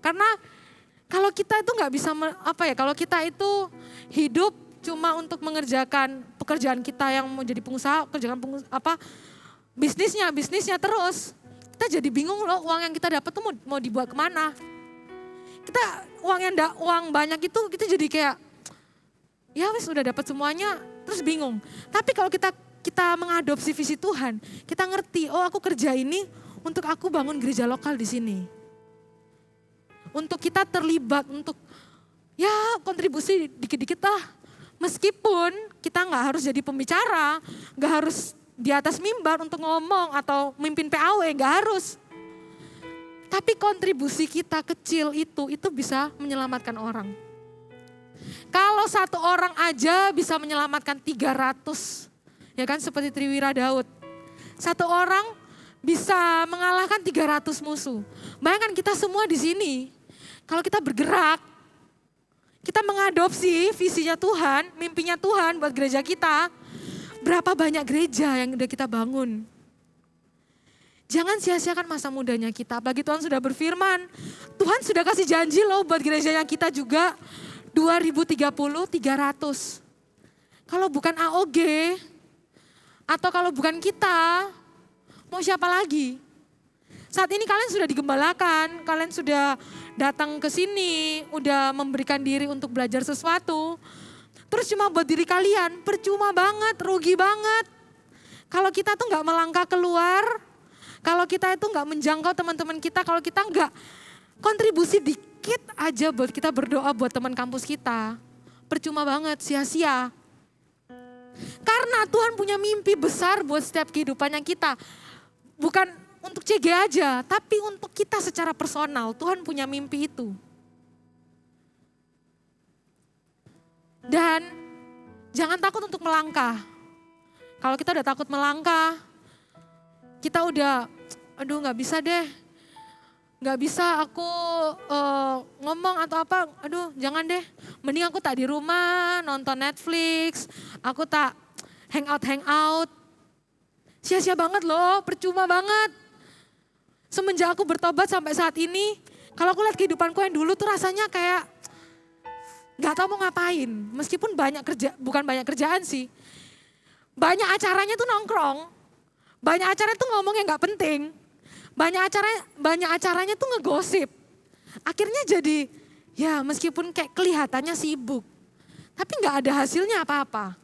Speaker 4: Karena kalau kita itu gak bisa, kalau kita itu hidup cuma untuk mengerjakan pekerjaan kita yang mau jadi pengusaha, bisnisnya terus. Kita jadi bingung loh uang yang kita dapat tuh mau dibuat kemana. Uang banyak itu kita jadi kayak, ya wes udah dapat semuanya, terus bingung. Tapi kalau kita mengadopsi visi Tuhan, kita ngerti, oh aku kerja ini untuk aku bangun gereja lokal di sini. untuk kita terlibat, untuk ya kontribusi dikit-dikit lah. Meskipun kita nggak harus jadi pembicara, nggak harus di atas mimbar untuk ngomong atau mimpin PAW, nggak harus. Tapi kontribusi kita kecil itu bisa menyelamatkan orang. Kalau satu orang aja bisa menyelamatkan 300, ya kan seperti Triwira Daud. Satu orang bisa mengalahkan 300 musuh. Bayangkan kita semua di sini, kalau kita bergerak, kita mengadopsi visinya Tuhan, mimpinya Tuhan buat gereja kita, berapa banyak gereja yang udah kita bangun. Jangan sia-siakan masa mudanya kita, apalagi Tuhan sudah berfirman. Tuhan sudah kasih janji loh buat gerejanya kita juga 2030, 300. Kalau bukan AOG, atau kalau bukan kita, mau siapa lagi? Saat ini kalian sudah digembalakan, kalian sudah datang ke sini, udah memberikan diri untuk belajar sesuatu. Terus cuma buat diri kalian, percuma banget, rugi banget. Kalau kita tuh gak melangkah keluar, kalau kita itu gak menjangkau teman-teman kita, kalau kita gak kontribusi dikit aja buat kita berdoa buat teman kampus kita. Percuma banget, sia-sia. Karena Tuhan punya mimpi besar buat setiap kehidupannya kita. Bukan untuk CG aja, tapi untuk kita secara personal. Tuhan punya mimpi itu. Dan jangan takut untuk melangkah. Kalau kita udah takut melangkah, kita udah, aduh gak bisa deh. Gak bisa aku ngomong atau apa, aduh jangan deh. Mending aku tak di rumah, nonton Netflix, aku tak hangout. Sia-sia banget loh, percuma banget. Semenjak aku bertobat sampai saat ini, kalau aku lihat kehidupanku yang dulu tuh rasanya kayak gak tahu mau ngapain. Meskipun bukan banyak kerjaan sih. Banyak acaranya tuh nongkrong, banyak acaranya tuh ngomong yang gak penting. Banyak acaranya tuh ngegosip. Akhirnya jadi ya meskipun kayak kelihatannya sibuk. Tapi gak ada hasilnya apa-apa.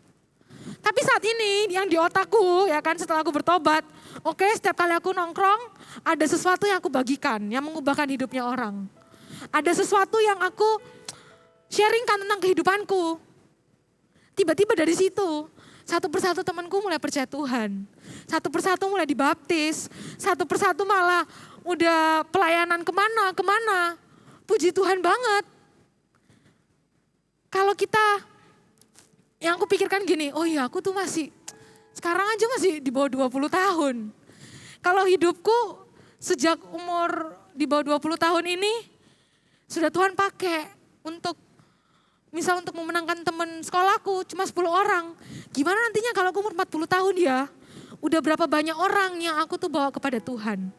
Speaker 4: Tapi saat ini yang di otakku ya kan setelah aku bertobat. Oke, setiap kali aku nongkrong ada sesuatu yang aku bagikan yang mengubahkan hidupnya orang. Ada sesuatu yang aku sharingkan tentang kehidupanku. Tiba-tiba dari situ satu persatu temanku mulai percaya Tuhan. Satu persatu mulai dibaptis. Satu persatu malah udah pelayanan kemana. Puji Tuhan banget. Kalau kita, yang aku pikirkan gini, oh iya aku tuh sekarang aja masih di bawah 20 tahun. Kalau hidupku sejak umur di bawah 20 tahun ini, sudah Tuhan pakai untuk memenangkan teman sekolahku cuma 10 orang. Gimana nantinya kalau aku umur 40 tahun ya? Udah berapa banyak orang yang aku tuh bawa kepada Tuhan.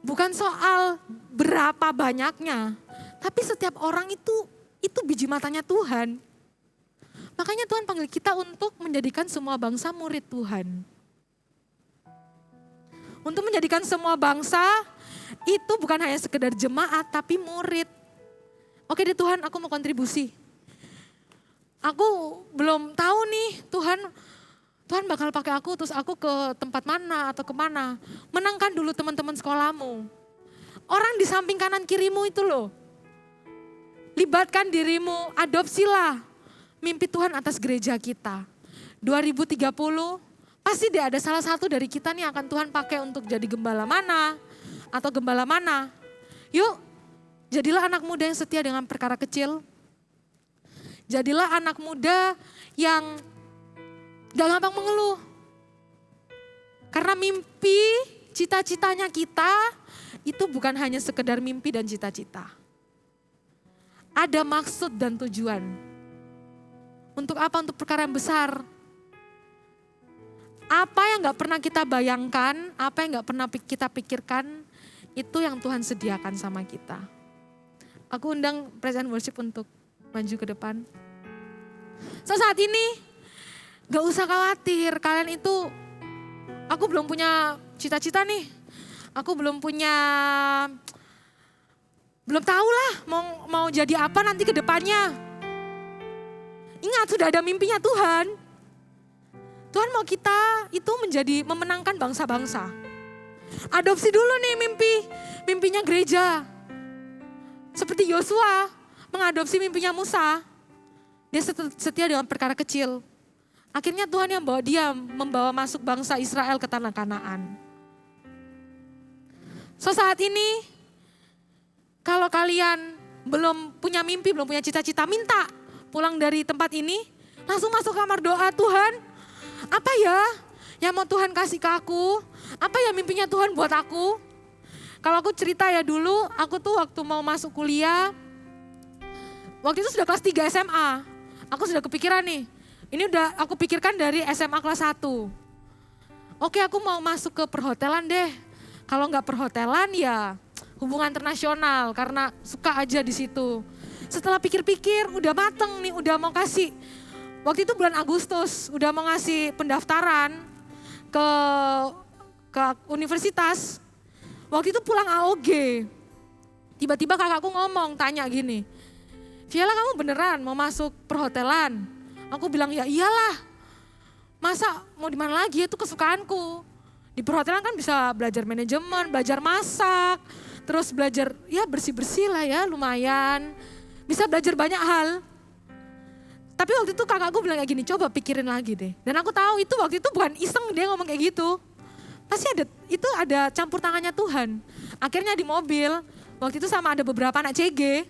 Speaker 4: Bukan soal berapa banyaknya, tapi setiap orang itu biji matanya Tuhan. Makanya Tuhan panggil kita untuk menjadikan semua bangsa murid Tuhan. Untuk menjadikan semua bangsa itu bukan hanya sekedar jemaat tapi murid. Oke deh Tuhan, aku mau kontribusi. Aku belum tahu nih Tuhan bakal pakai aku terus aku ke tempat mana atau kemana. Menangkan dulu teman-teman sekolahmu. Orang di samping kanan kirimu itu loh. Libatkan dirimu, adopsilah mimpi Tuhan atas gereja kita. 2030 pasti dia ada salah satu dari kita nih akan Tuhan pakai untuk jadi gembala mana atau gembala mana. Yuk, jadilah anak muda yang setia dengan perkara kecil. Jadilah anak muda yang gak gampang mengeluh. Karena mimpi, cita-citanya kita itu bukan hanya sekedar mimpi dan cita-cita. Ada maksud dan tujuan. Untuk apa? Untuk perkara yang besar. Apa yang gak pernah kita bayangkan, apa yang gak pernah kita pikirkan, itu yang Tuhan sediakan sama kita. Aku undang praise and worship untuk maju ke depan. So saat ini gak usah khawatir, kalian itu, aku belum punya cita-cita nih. Aku belum tahu lah mau jadi apa nanti ke depannya. Ingat sudah ada mimpinya Tuhan. Tuhan mau kita itu memenangkan bangsa-bangsa. Adopsi dulu nih mimpinya gereja. Seperti Yosua mengadopsi mimpinya Musa. Dia setia dengan perkara kecil. Akhirnya Tuhan yang bawa dia membawa masuk bangsa Israel ke tanah Kanaan. So saat ini kalau kalian belum punya mimpi, belum punya cita-cita, minta pulang dari tempat ini, langsung masuk kamar doa. Tuhan, apa ya yang mau Tuhan kasih ke aku? Apa ya mimpinya Tuhan buat aku? Kalau aku cerita ya dulu, aku tuh waktu mau masuk kuliah, waktu itu sudah kelas 3 SMA. Aku sudah kepikiran nih, ini udah aku pikirkan dari SMA kelas 1. Oke, aku mau masuk ke perhotelan deh. Kalau nggak perhotelan ya hubungan internasional karena suka aja di situ. Setelah pikir-pikir udah mateng nih, udah mau kasih. Waktu itu bulan Agustus udah mau ngasih pendaftaran ke universitas. Waktu itu pulang AOG. Tiba-tiba kakakku ngomong, tanya gini, Viela, kamu beneran mau masuk perhotelan? Aku bilang ya iyalah. Masa mau di mana lagi, itu kesukaanku. Di perhotelan kan bisa belajar manajemen, belajar masak, terus belajar ya bersih-bersih lah ya lumayan. Bisa belajar banyak hal. Tapi waktu itu kakakku bilang kayak gini, coba pikirin lagi deh. Dan aku tahu itu waktu itu bukan iseng dia ngomong kayak gitu. Pasti ada campur tangannya Tuhan. Akhirnya di mobil, waktu itu sama ada beberapa anak CG.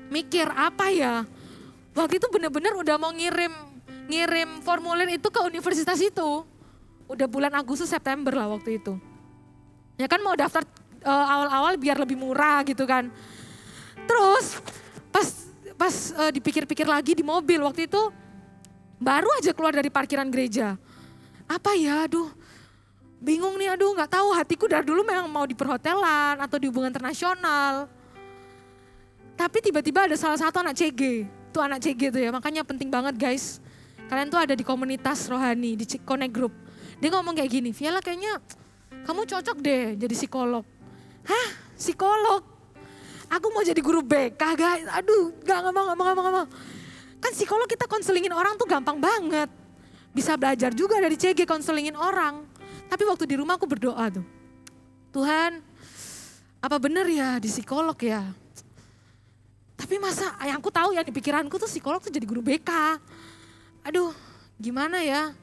Speaker 4: Mikir apa ya? Waktu itu bener-bener udah mau ngirim formulir itu ke universitas itu. Udah bulan Agustus September lah waktu itu. Ya kan mau daftar awal-awal biar lebih murah gitu kan. Terus pas dipikir-pikir lagi di mobil waktu itu baru aja keluar dari parkiran gereja. Apa ya, aduh bingung nih, aduh gak tahu, hatiku dari dulu memang mau di perhotelan atau di hubungan internasional. Tapi tiba-tiba ada salah satu anak CG, tuh anak CG tuh ya, makanya penting banget guys. Kalian tuh ada di komunitas rohani, di Connect Group. Dia ngomong kayak gini, Viela kayaknya kamu cocok deh jadi psikolog. Hah, psikolog? Aku mau jadi guru BK guys, aduh gak mau. Kan psikolog kita konselingin orang tuh gampang banget. Bisa belajar juga dari CG konselingin orang. Tapi waktu di rumah aku berdoa tuh, Tuhan apa bener ya di psikolog ya? Tapi masa yang aku tahu ya di pikiranku tuh psikolog tuh jadi guru BK. Aduh gimana ya?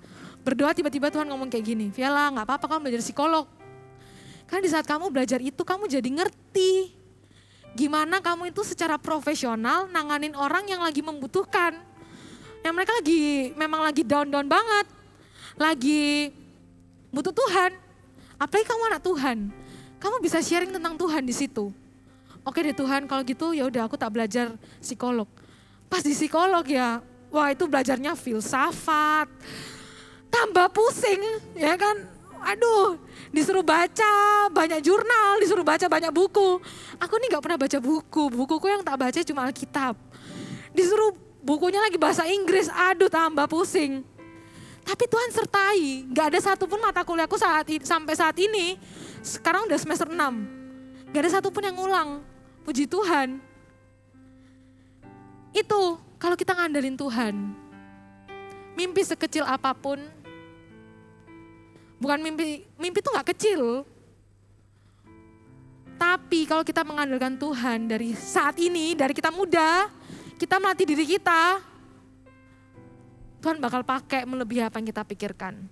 Speaker 4: Berdoa tiba-tiba Tuhan ngomong kayak gini, Viela gak apa-apa kamu belajar psikolog. Karena di saat kamu belajar itu kamu jadi ngerti. Gimana kamu itu secara profesional nanganin orang yang lagi membutuhkan. Yang mereka memang lagi down-down banget. Lagi butuh Tuhan. Apalagi kamu anak Tuhan. Kamu bisa sharing tentang Tuhan di situ. Oke deh Tuhan, kalau gitu ya udah aku tak belajar psikolog. Pas di psikolog ya, wah itu belajarnya filsafat. Tambah pusing ya kan. Aduh, disuruh baca banyak jurnal, disuruh baca banyak buku. Aku nih gak pernah baca buku. Bukuku yang tak baca cuma Alkitab. Disuruh bukunya lagi bahasa Inggris, aduh tambah pusing. Tapi Tuhan sertai, gak ada satupun mata kuliahku sampai saat ini, sekarang udah semester 6. Gak ada satupun yang ngulang, puji Tuhan. Itu kalau kita ngandelin Tuhan, mimpi sekecil apapun, bukan mimpi itu gak kecil. Tapi kalau kita mengandalkan Tuhan dari saat ini, dari kita muda, kita melatih diri kita, Tuhan bakal pakai melebihi apa yang kita pikirkan.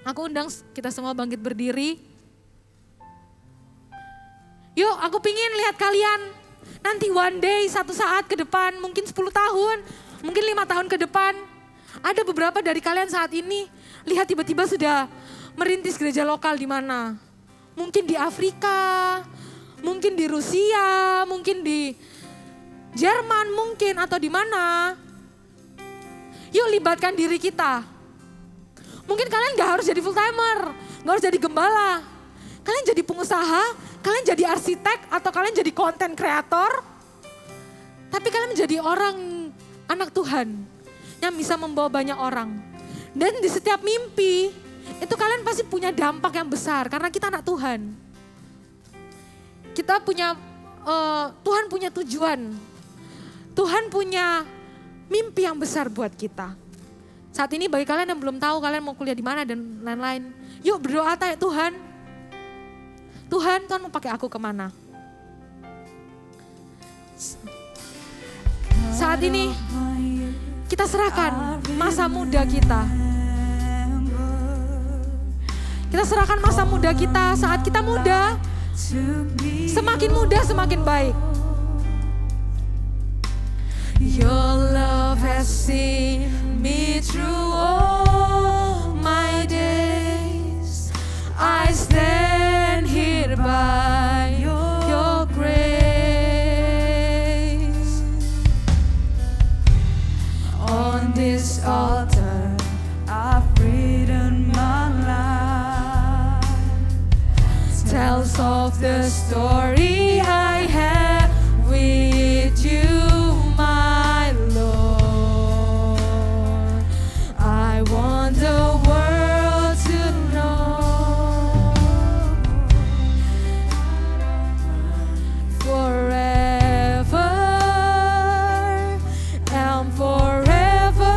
Speaker 4: Aku undang kita semua bangkit berdiri. Yuk aku pingin lihat kalian nanti one day, satu saat ke depan, mungkin 10 tahun, mungkin 5 tahun ke depan. Ada beberapa dari kalian saat ini, lihat tiba-tiba sudah merintis gereja lokal di mana. Mungkin di Afrika, mungkin di Rusia, mungkin di Jerman mungkin atau di mana. Yuk libatkan diri kita. Mungkin kalian gak harus jadi full timer, gak harus jadi gembala. Kalian jadi pengusaha, kalian jadi arsitek atau kalian jadi konten kreator. Tapi kalian menjadi orang, anak Tuhan yang bisa membawa banyak orang. Dan di setiap mimpi itu kalian pasti punya dampak yang besar karena kita anak Tuhan. Kita punya, Tuhan punya tujuan. Tuhan punya mimpi yang besar buat kita. Saat ini bagi kalian yang belum tahu kalian mau kuliah di mana dan lain-lain. Yuk berdoa tanya Tuhan. Tuhan mau pakai aku kemana? Saat ini kita serahkan masa muda kita. Kita serahkan masa muda kita saat kita muda. Semakin muda semakin baik. Your love has seen me through all my days. I stand here by your grace. On this altar, I've written my life. Tells of the story I have with you, my Lord. I want the world to know forever and forever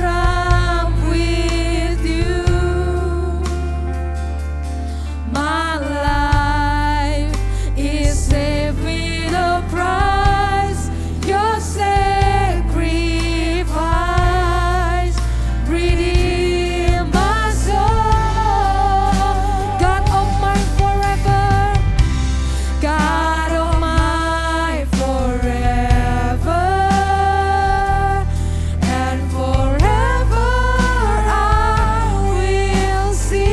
Speaker 4: I'm with you. My life is saved with a price. Your sacrifice redeem my soul. God of mine forever, God of mine forever, and forever I will sing.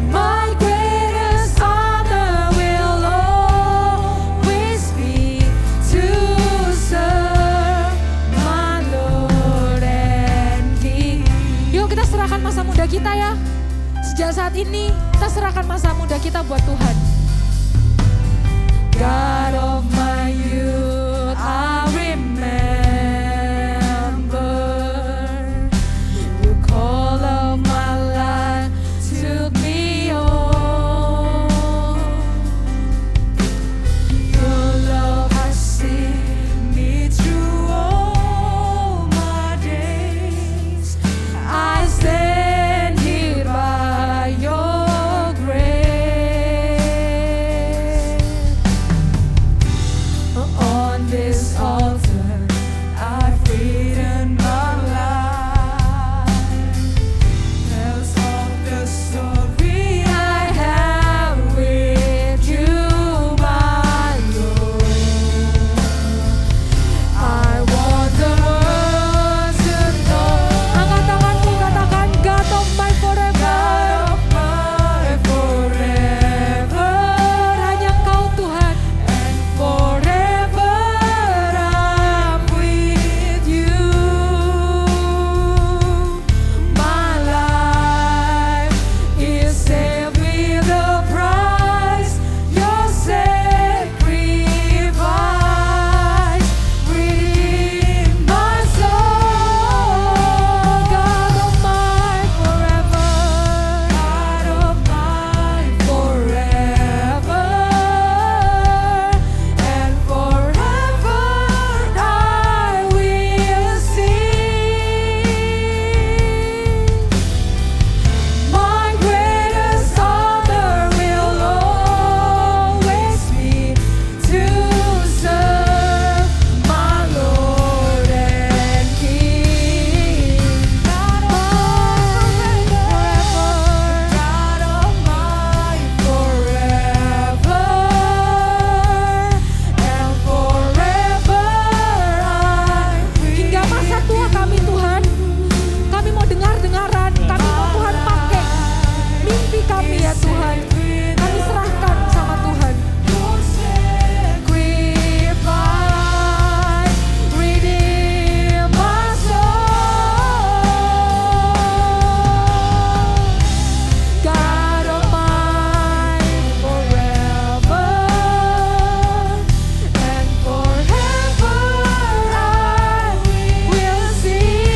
Speaker 4: My greatest honor will always be to serve my Lord and King. Yuk kita serahkan masa muda kita ya. Sejak saat ini kita serahkan masa muda kita buat Tuhan. God of my youth, I remember you call of my life took me on. Your love has seen me through all my days. I stand here by your grace. On this altar, I've written my life. Tells of the story I have with you, my Lord. I want the world to know. Angkat tanganmu, katakan God of my forever. Hanya Engkau Tuhan. And forever I'm with you. My life is saved with a price. Your sacrifice redeem my soul. God of my forever, God of my forever, and forever I will sing. My greatest honor will always be to serve my Lord and King. God of my forever, and forever I will. Hingga masa tua kami Tuhan, kami mau dengar-dengaran, kami mau Tuhan pakai mimpi kami ya Tuhan, kami serahkan sama Tuhan. Your sacrifice redeem my soul. God of my forever, and forever I will sing.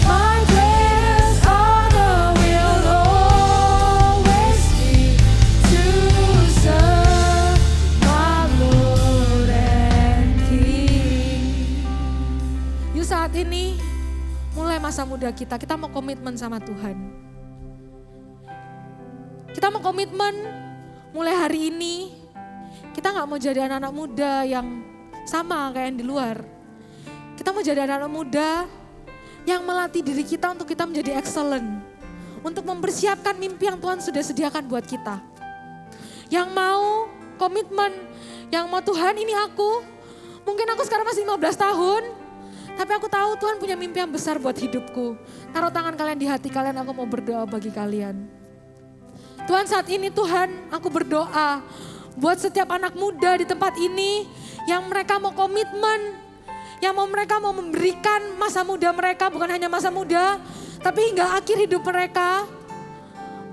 Speaker 4: My greatest honor will always be to serve my Lord and King. Yuk saat ini mulai masa muda kita mau komitmen sama Tuhan. Kita mau komitmen mulai hari ini. Kita gak mau jadi anak-anak muda yang sama kayak yang di luar. Kita mau jadi anak-anak muda yang melatih diri kita untuk kita menjadi excellent. Untuk mempersiapkan mimpi yang Tuhan sudah sediakan buat kita. Yang mau komitmen, yang mau Tuhan ini aku. Mungkin aku sekarang masih 15 tahun. Tapi aku tahu Tuhan punya mimpi yang besar buat hidupku. Taruh tangan kalian di hati kalian, aku mau berdoa bagi kalian. Tuhan, saat ini Tuhan, aku berdoa buat setiap anak muda di tempat ini yang mereka mau komitmen, yang mereka mau memberikan masa muda mereka, bukan hanya masa muda, tapi hingga akhir hidup mereka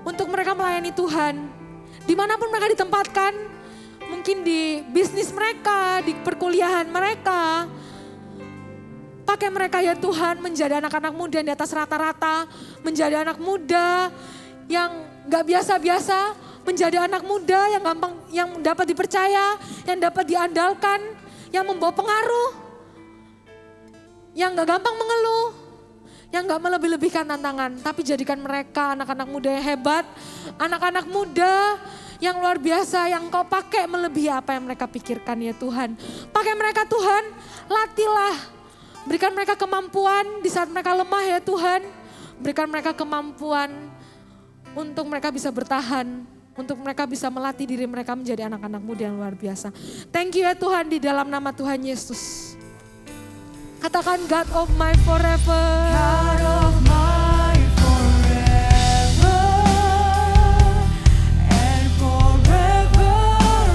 Speaker 4: untuk mereka melayani Tuhan. Dimanapun mereka ditempatkan, mungkin di bisnis mereka, di perkuliahan mereka, pakai mereka ya Tuhan menjadi anak-anak muda yang di atas rata-rata, menjadi anak muda yang gak biasa-biasa, menjadi anak muda yang gampang, yang dapat dipercaya, yang dapat diandalkan, yang membawa pengaruh, yang gak gampang mengeluh, yang gak melebih-lebihkan tantangan, tapi jadikan mereka anak-anak muda yang hebat, anak-anak muda yang luar biasa, yang Kau pakai melebihi apa yang mereka pikirkan ya Tuhan. Pakai mereka Tuhan, latihlah. Berikan mereka kemampuan di saat mereka lemah ya Tuhan. Berikan mereka kemampuan untuk mereka bisa bertahan. Untuk mereka bisa melatih diri mereka menjadi anak-anak muda yang luar biasa. Thank you ya Tuhan di dalam nama Tuhan Yesus. Katakan God of my forever.
Speaker 2: God of my forever, and forever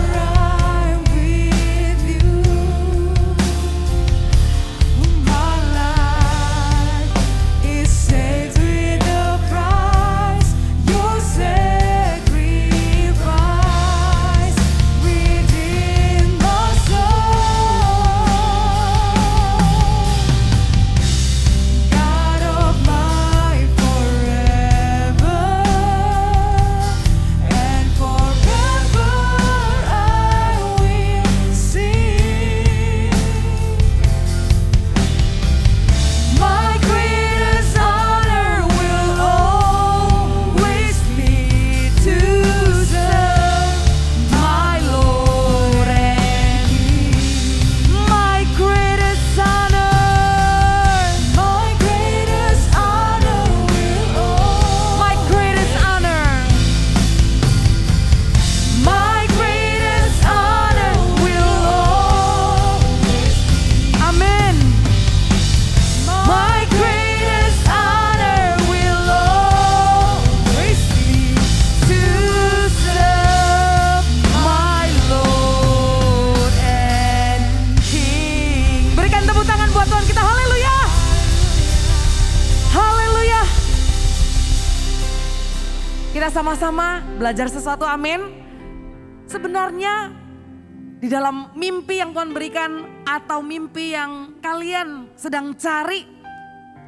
Speaker 2: I'm with you. My life is saved with a price, your sacrifice redeemed my soul. God of my forever, and forever I will sing. My greatest honor will always be to serve my Lord and King. My greatest honor will my greatest honor will always. Amen. My greatest honor will always be to serve my Lord and King. Berikan tepuk tangan buat Tuhan kita. Haleluya. Haleluya. Kita sama-sama belajar sesuatu, amin. Sebenarnya di dalam mimpi yang Tuhan berikan atau mimpi yang kalian sedang cari,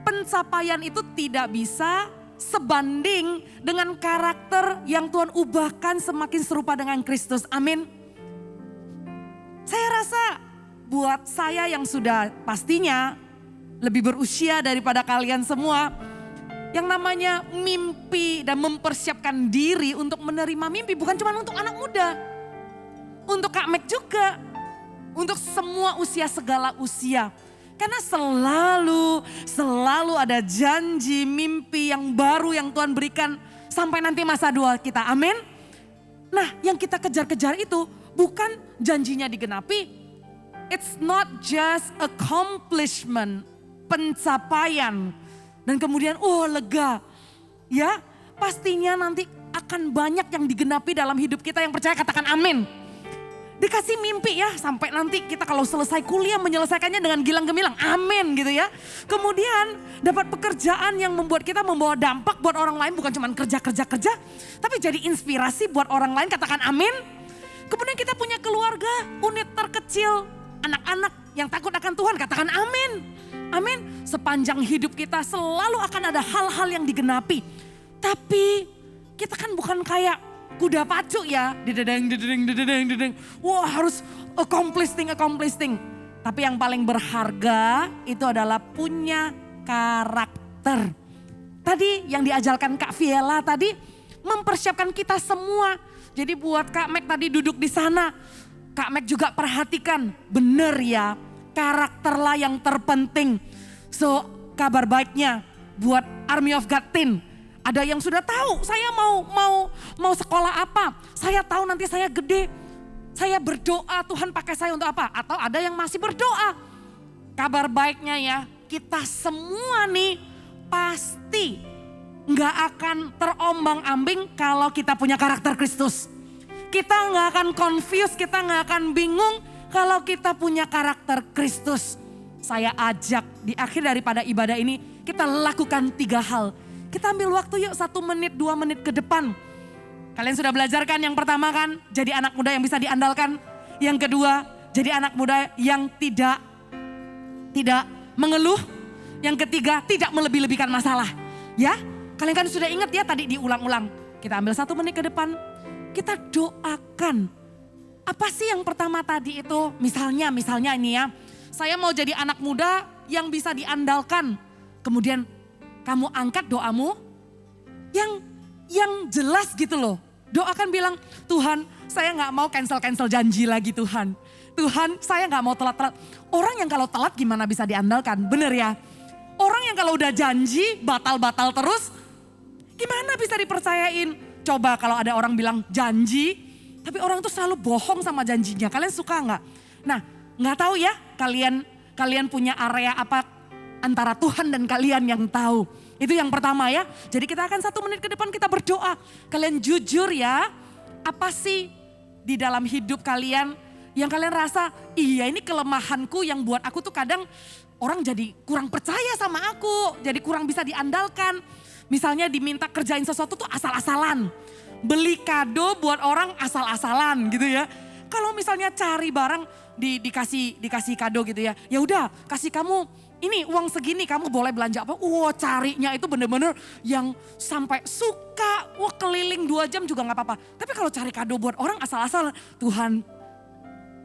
Speaker 2: pencapaian itu tidak bisa sebanding dengan karakter yang Tuhan ubahkan semakin serupa dengan Kristus. Amin. Saya rasa buat saya yang sudah pastinya lebih berusia daripada kalian semua, yang namanya mimpi dan mempersiapkan diri untuk menerima mimpi bukan cuma untuk anak muda. Untuk Kak Mek juga, untuk semua usia, segala usia. Karena selalu ada janji, mimpi yang baru yang Tuhan berikan sampai nanti masa tua kita, amin. Nah yang kita kejar-kejar itu bukan janjinya digenapi. It's not just accomplishment, pencapaian. Dan kemudian lega, ya pastinya nanti akan banyak yang digenapi dalam hidup kita, yang percaya katakan amin. Dikasih mimpi ya sampai nanti kita kalau selesai kuliah menyelesaikannya dengan gilang gemilang, amin gitu ya. Kemudian dapat pekerjaan yang membuat kita membawa dampak buat orang lain, bukan cuma kerja, tapi jadi inspirasi buat orang lain, katakan amin. Kemudian kita punya keluarga, unit terkecil, anak-anak yang takut akan Tuhan, katakan amin. Amin. Sepanjang hidup kita selalu akan ada hal-hal yang digenapi. Tapi kita kan bukan kayak kuda pacu ya. Dedeng. Wah harus accomplish thing. Tapi yang paling berharga itu adalah punya karakter. Tadi yang diajarkan Kak Viela tadi,
Speaker 5: mempersiapkan kita semua. Jadi buat Kak Mek tadi duduk di sana, Kak Mek juga perhatikan, bener ya, karakterlah yang terpenting. So kabar baiknya buat Army of God Teen, ada yang sudah tahu saya mau sekolah apa, saya tahu nanti saya gede, saya berdoa Tuhan pakai saya untuk apa, atau ada yang masih berdoa. Kabar baiknya ya, kita semua nih pasti nggak akan terombang-ambing kalau kita punya karakter Kristus. Kita nggak akan confused, kita nggak akan bingung kalau kita punya karakter Kristus. Saya ajak di akhir daripada ibadah ini kita lakukan 3 hal. Kita ambil waktu yuk 1 menit, 2 menit ke depan. Kalian sudah belajar kan yang pertama kan, jadi anak muda yang bisa diandalkan. Yang kedua, jadi anak muda yang tidak mengeluh. Yang ketiga, tidak melebih-lebihkan masalah. Ya, kalian kan sudah ingat ya tadi diulang-ulang. Kita ambil 1 menit ke depan, kita doakan. Apa sih yang pertama tadi itu? Misalnya ini ya, saya mau jadi anak muda yang bisa diandalkan. Kemudian kamu angkat doamu yang jelas gitu loh. Doakan bilang, Tuhan saya gak mau cancel janji lagi Tuhan. Tuhan saya gak mau telat-telat. Orang yang kalau telat gimana bisa diandalkan, bener ya? Orang yang kalau udah janji batal-batal terus, gimana bisa dipercayain? Coba kalau ada orang bilang janji, tapi orang tuh selalu bohong sama janjinya. Kalian suka nggak? Nah, nggak tahu ya kalian punya area apa antara Tuhan dan kalian yang tahu. Itu yang pertama ya. Jadi kita akan 1 menit ke depan kita berdoa. Kalian jujur ya, apa sih di dalam hidup kalian yang kalian rasa, iya ini kelemahanku yang buat aku tuh kadang orang jadi kurang percaya sama aku, jadi kurang bisa diandalkan. Misalnya diminta kerjain sesuatu tuh asal-asalan. Beli kado buat orang asal-asalan gitu ya. Kalau misalnya cari barang dikasih kado gitu ya. Ya udah kasih kamu ini uang segini kamu boleh belanja apa. Carinya itu bener-bener yang sampai suka. Keliling 2 jam juga gak apa-apa. Tapi kalau cari kado buat orang asal-asalan. Tuhan,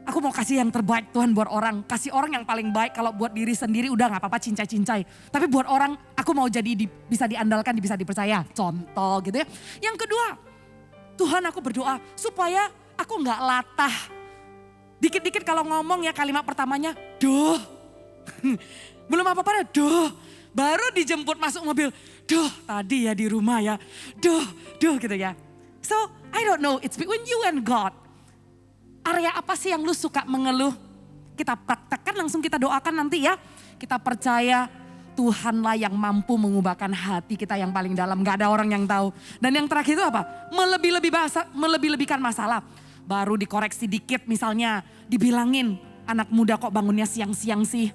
Speaker 5: aku mau kasih yang terbaik Tuhan buat orang. Kasih orang yang paling baik, kalau buat diri sendiri udah gak apa-apa cincai-cincai. Tapi buat orang aku mau jadi bisa diandalkan, bisa dipercaya. Contoh gitu ya. Yang kedua, Tuhan aku berdoa supaya aku gak latah. Dikit-dikit kalau ngomong ya kalimat pertamanya, duh. Belum apa-apa, duh. Baru dijemput masuk mobil, duh tadi ya di rumah ya. Duh gitu ya. So I don't know, it's between you and God. Area apa sih yang lu suka mengeluh? Kita praktekkan langsung kita doakan nanti ya. Kita percaya Tuhanlah yang mampu mengubahkan hati kita yang paling dalam. Gak ada orang yang tahu. Dan yang terakhir itu apa? Melebih-lebihkan masalah. Baru dikoreksi dikit misalnya. Dibilangin anak muda kok bangunnya siang-siang sih.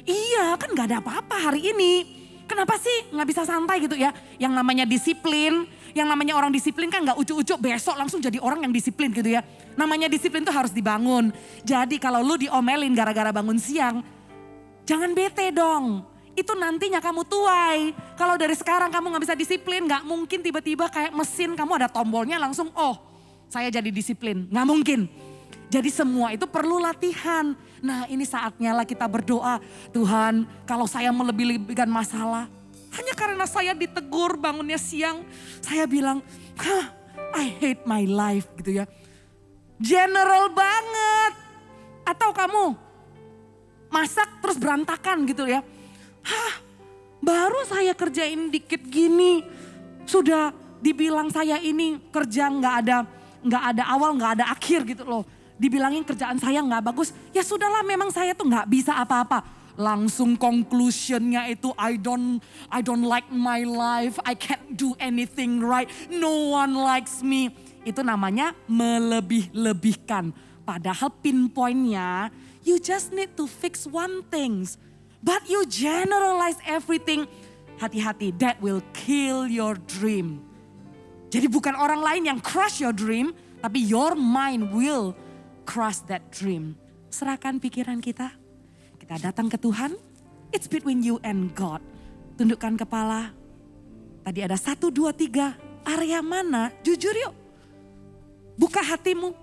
Speaker 5: Iya kan gak ada apa-apa hari ini. Kenapa sih gak bisa santai gitu ya. Yang namanya disiplin. Yang namanya orang disiplin kan gak ucuk-ucuk besok langsung jadi orang yang disiplin gitu ya. Namanya disiplin tuh harus dibangun. Jadi kalau lu diomelin gara-gara bangun siang, jangan bete dong. Itu nantinya kamu tuai. Kalau dari sekarang kamu gak bisa disiplin, gak mungkin tiba-tiba kayak mesin kamu ada tombolnya langsung saya jadi disiplin. Gak mungkin. Jadi semua itu perlu latihan. Nah ini saatnya lah kita berdoa. Tuhan kalau saya melebih-lebihkan masalah, hanya karena saya ditegur bangunnya siang, saya bilang, I hate my life gitu ya. General banget. Atau kamu masak terus berantakan gitu ya. Baru saya kerjain dikit gini, sudah dibilang saya ini kerja nggak ada awal, nggak ada akhir gitu loh. Dibilangin kerjaan saya nggak bagus, ya sudahlah memang saya tuh nggak bisa apa-apa. Langsung conclusionnya itu I don't like my life, I can't do anything right, no one likes me. Itu namanya melebih-lebihkan. Padahal pinpointnya you just need to fix one thing. But you generalize everything. Hati-hati, that will kill your dream. Jadi bukan orang lain yang crush your dream, tapi your mind will crush that dream. Serahkan pikiran kita. Kita datang ke Tuhan, it's between you and God. Tundukkan kepala. Tadi ada 1, 2, 3, area mana? Jujur yuk. Buka hatimu.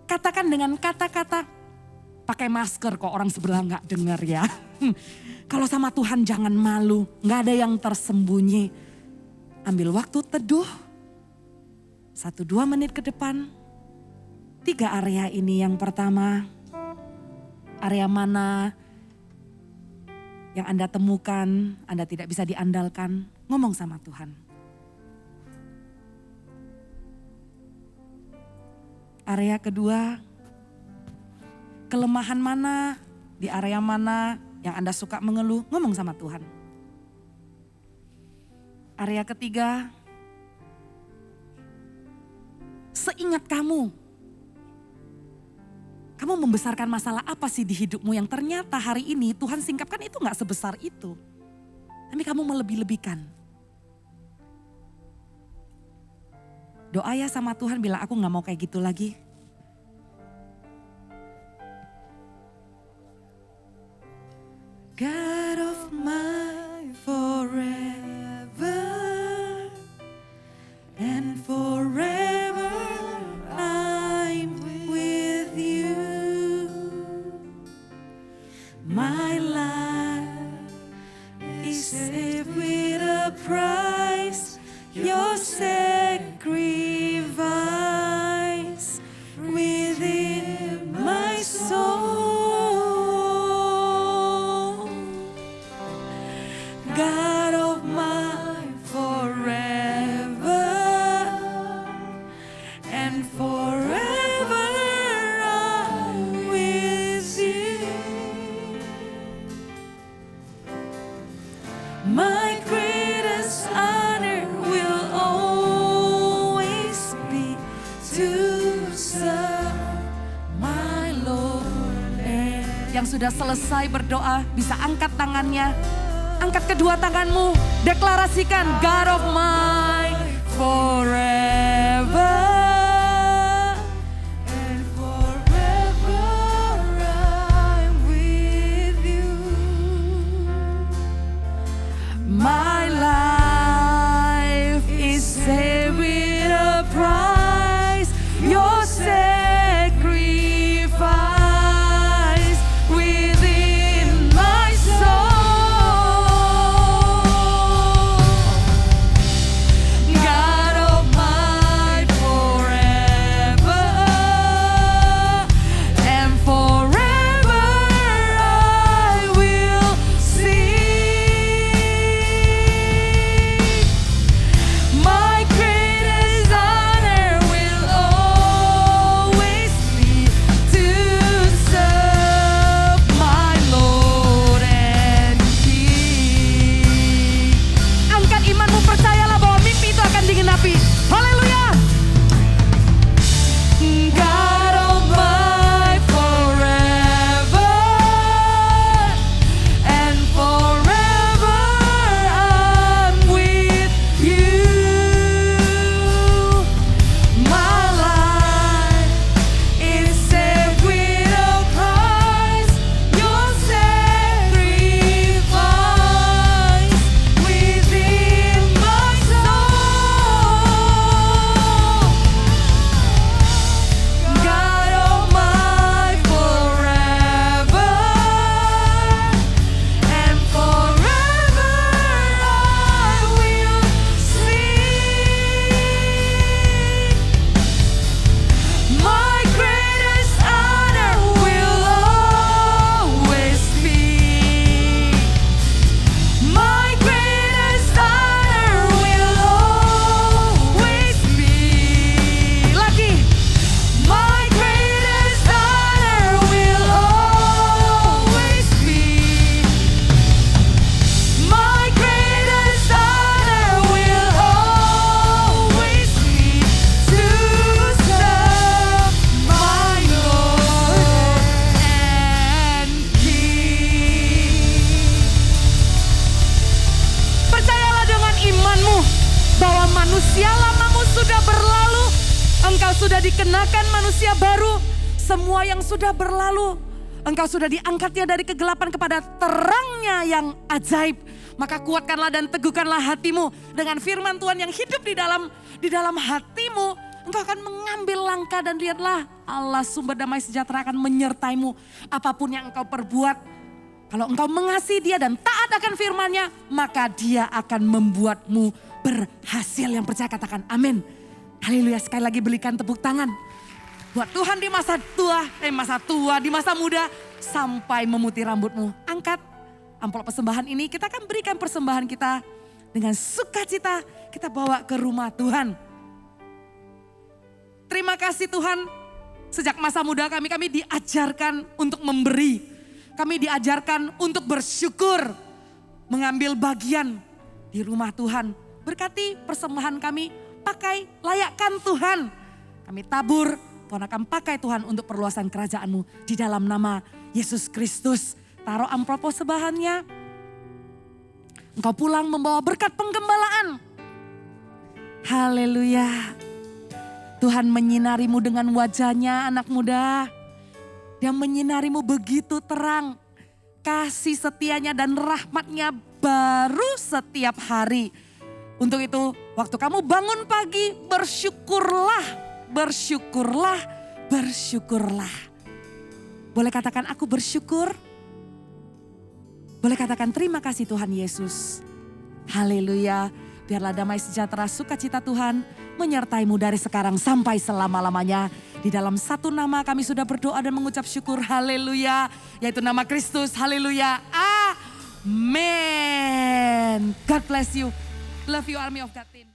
Speaker 5: Katakan dengan kata-kata. Pakai masker kok orang sebelah gak dengar ya. Kalau sama Tuhan jangan malu. Gak ada yang tersembunyi. Ambil waktu teduh. 1-2 menit ke depan, 3 area ini. Yang pertama, area mana yang Anda temukan, Anda tidak bisa diandalkan, ngomong sama Tuhan. Area kedua, kelemahan mana, di area mana yang Anda suka mengeluh, ngomong sama Tuhan. Area ketiga, seingat kamu membesarkan masalah apa sih di hidupmu yang ternyata hari ini Tuhan singkapkan itu gak sebesar itu. Tapi kamu melebih-lebihkan. Doa ya sama Tuhan, bilang aku gak mau kayak gitu lagi. God of my forever and forever I'm with you. My life is saved with a price, your sacrifice within my soul. God of my forever and forever I'm with you. My greatest honor will always be to serve my Lord. Yang sudah selesai berdoa bisa angkat tangannya. Angkat kedua tanganmu, deklarasikan God of my forever and forever I'm with you. My life is saved with a price, your sacrifice within my soul. God of my forever and forever I will sing. My greatest honor will always be to serve my Lord and King. Angkat imanmu, percayalah bahwa mimpi itu akan digenapi. Haleluya. God of my forever and forever I'm with you. My life is saved with a price, your sacrifice within my soul. God of my forever and forever I will sing. My greatest honor will always be. My greatest honor will always be. Lagi. My greatest honor will always be. My greatest honor will always be to serve my Lord and King. Percayalah dengan imanmu bahwa manusia lamamu sudah berlalu, engkau sudah dikenakan manusia baru. Semua yang sudah berlalu, engkau sudah diangkatnya dari kegelapan kepada terangnya yang ajaib. Maka kuatkanlah dan teguhkanlah hatimu dengan firman Tuhan yang hidup di dalam hatimu. Engkau akan mengambil langkah dan lihatlah Allah sumber damai sejahtera akan menyertaimu. Apapun yang engkau perbuat, kalau engkau mengasihi Dia dan taat akan firman-Nya, maka Dia akan membuatmu berhasil. Yang percaya katakan amin. Haleluya, sekali lagi berikan tepuk tangan. Buat Tuhan di di masa muda sampai memutih rambutmu. Angkat amplop persembahan ini, kita akan berikan persembahan kita dengan sukacita. Kita bawa ke rumah Tuhan. Terima kasih Tuhan, sejak masa muda kami diajarkan untuk memberi. Kami diajarkan untuk bersyukur, mengambil bagian di rumah Tuhan. Berkati persembahan kami, pakai layakkan Tuhan. Kami tabur, Tuhan akan pakai Tuhan untuk perluasan kerajaan-Mu di dalam nama Yesus Kristus. Taruh amplop persembahannya. Engkau pulang membawa berkat penggembalaan. Haleluya. Tuhan menyinarimu dengan wajahnya, anak muda. Dia menyinarimu begitu terang. Kasih setianya dan rahmatnya baru setiap hari. Untuk itu waktu kamu bangun pagi, bersyukurlah, bersyukurlah, bersyukurlah. Boleh katakan aku bersyukur? Boleh katakan terima kasih Tuhan Yesus. Haleluya. Biarlah damai sejahtera sukacita Tuhan menyertaimu dari sekarang sampai selama-lamanya. Di dalam satu nama kami sudah berdoa dan mengucap syukur. Haleluya. Yaitu nama Kristus. Haleluya. Amen. God bless you. Love you, Army of God Team.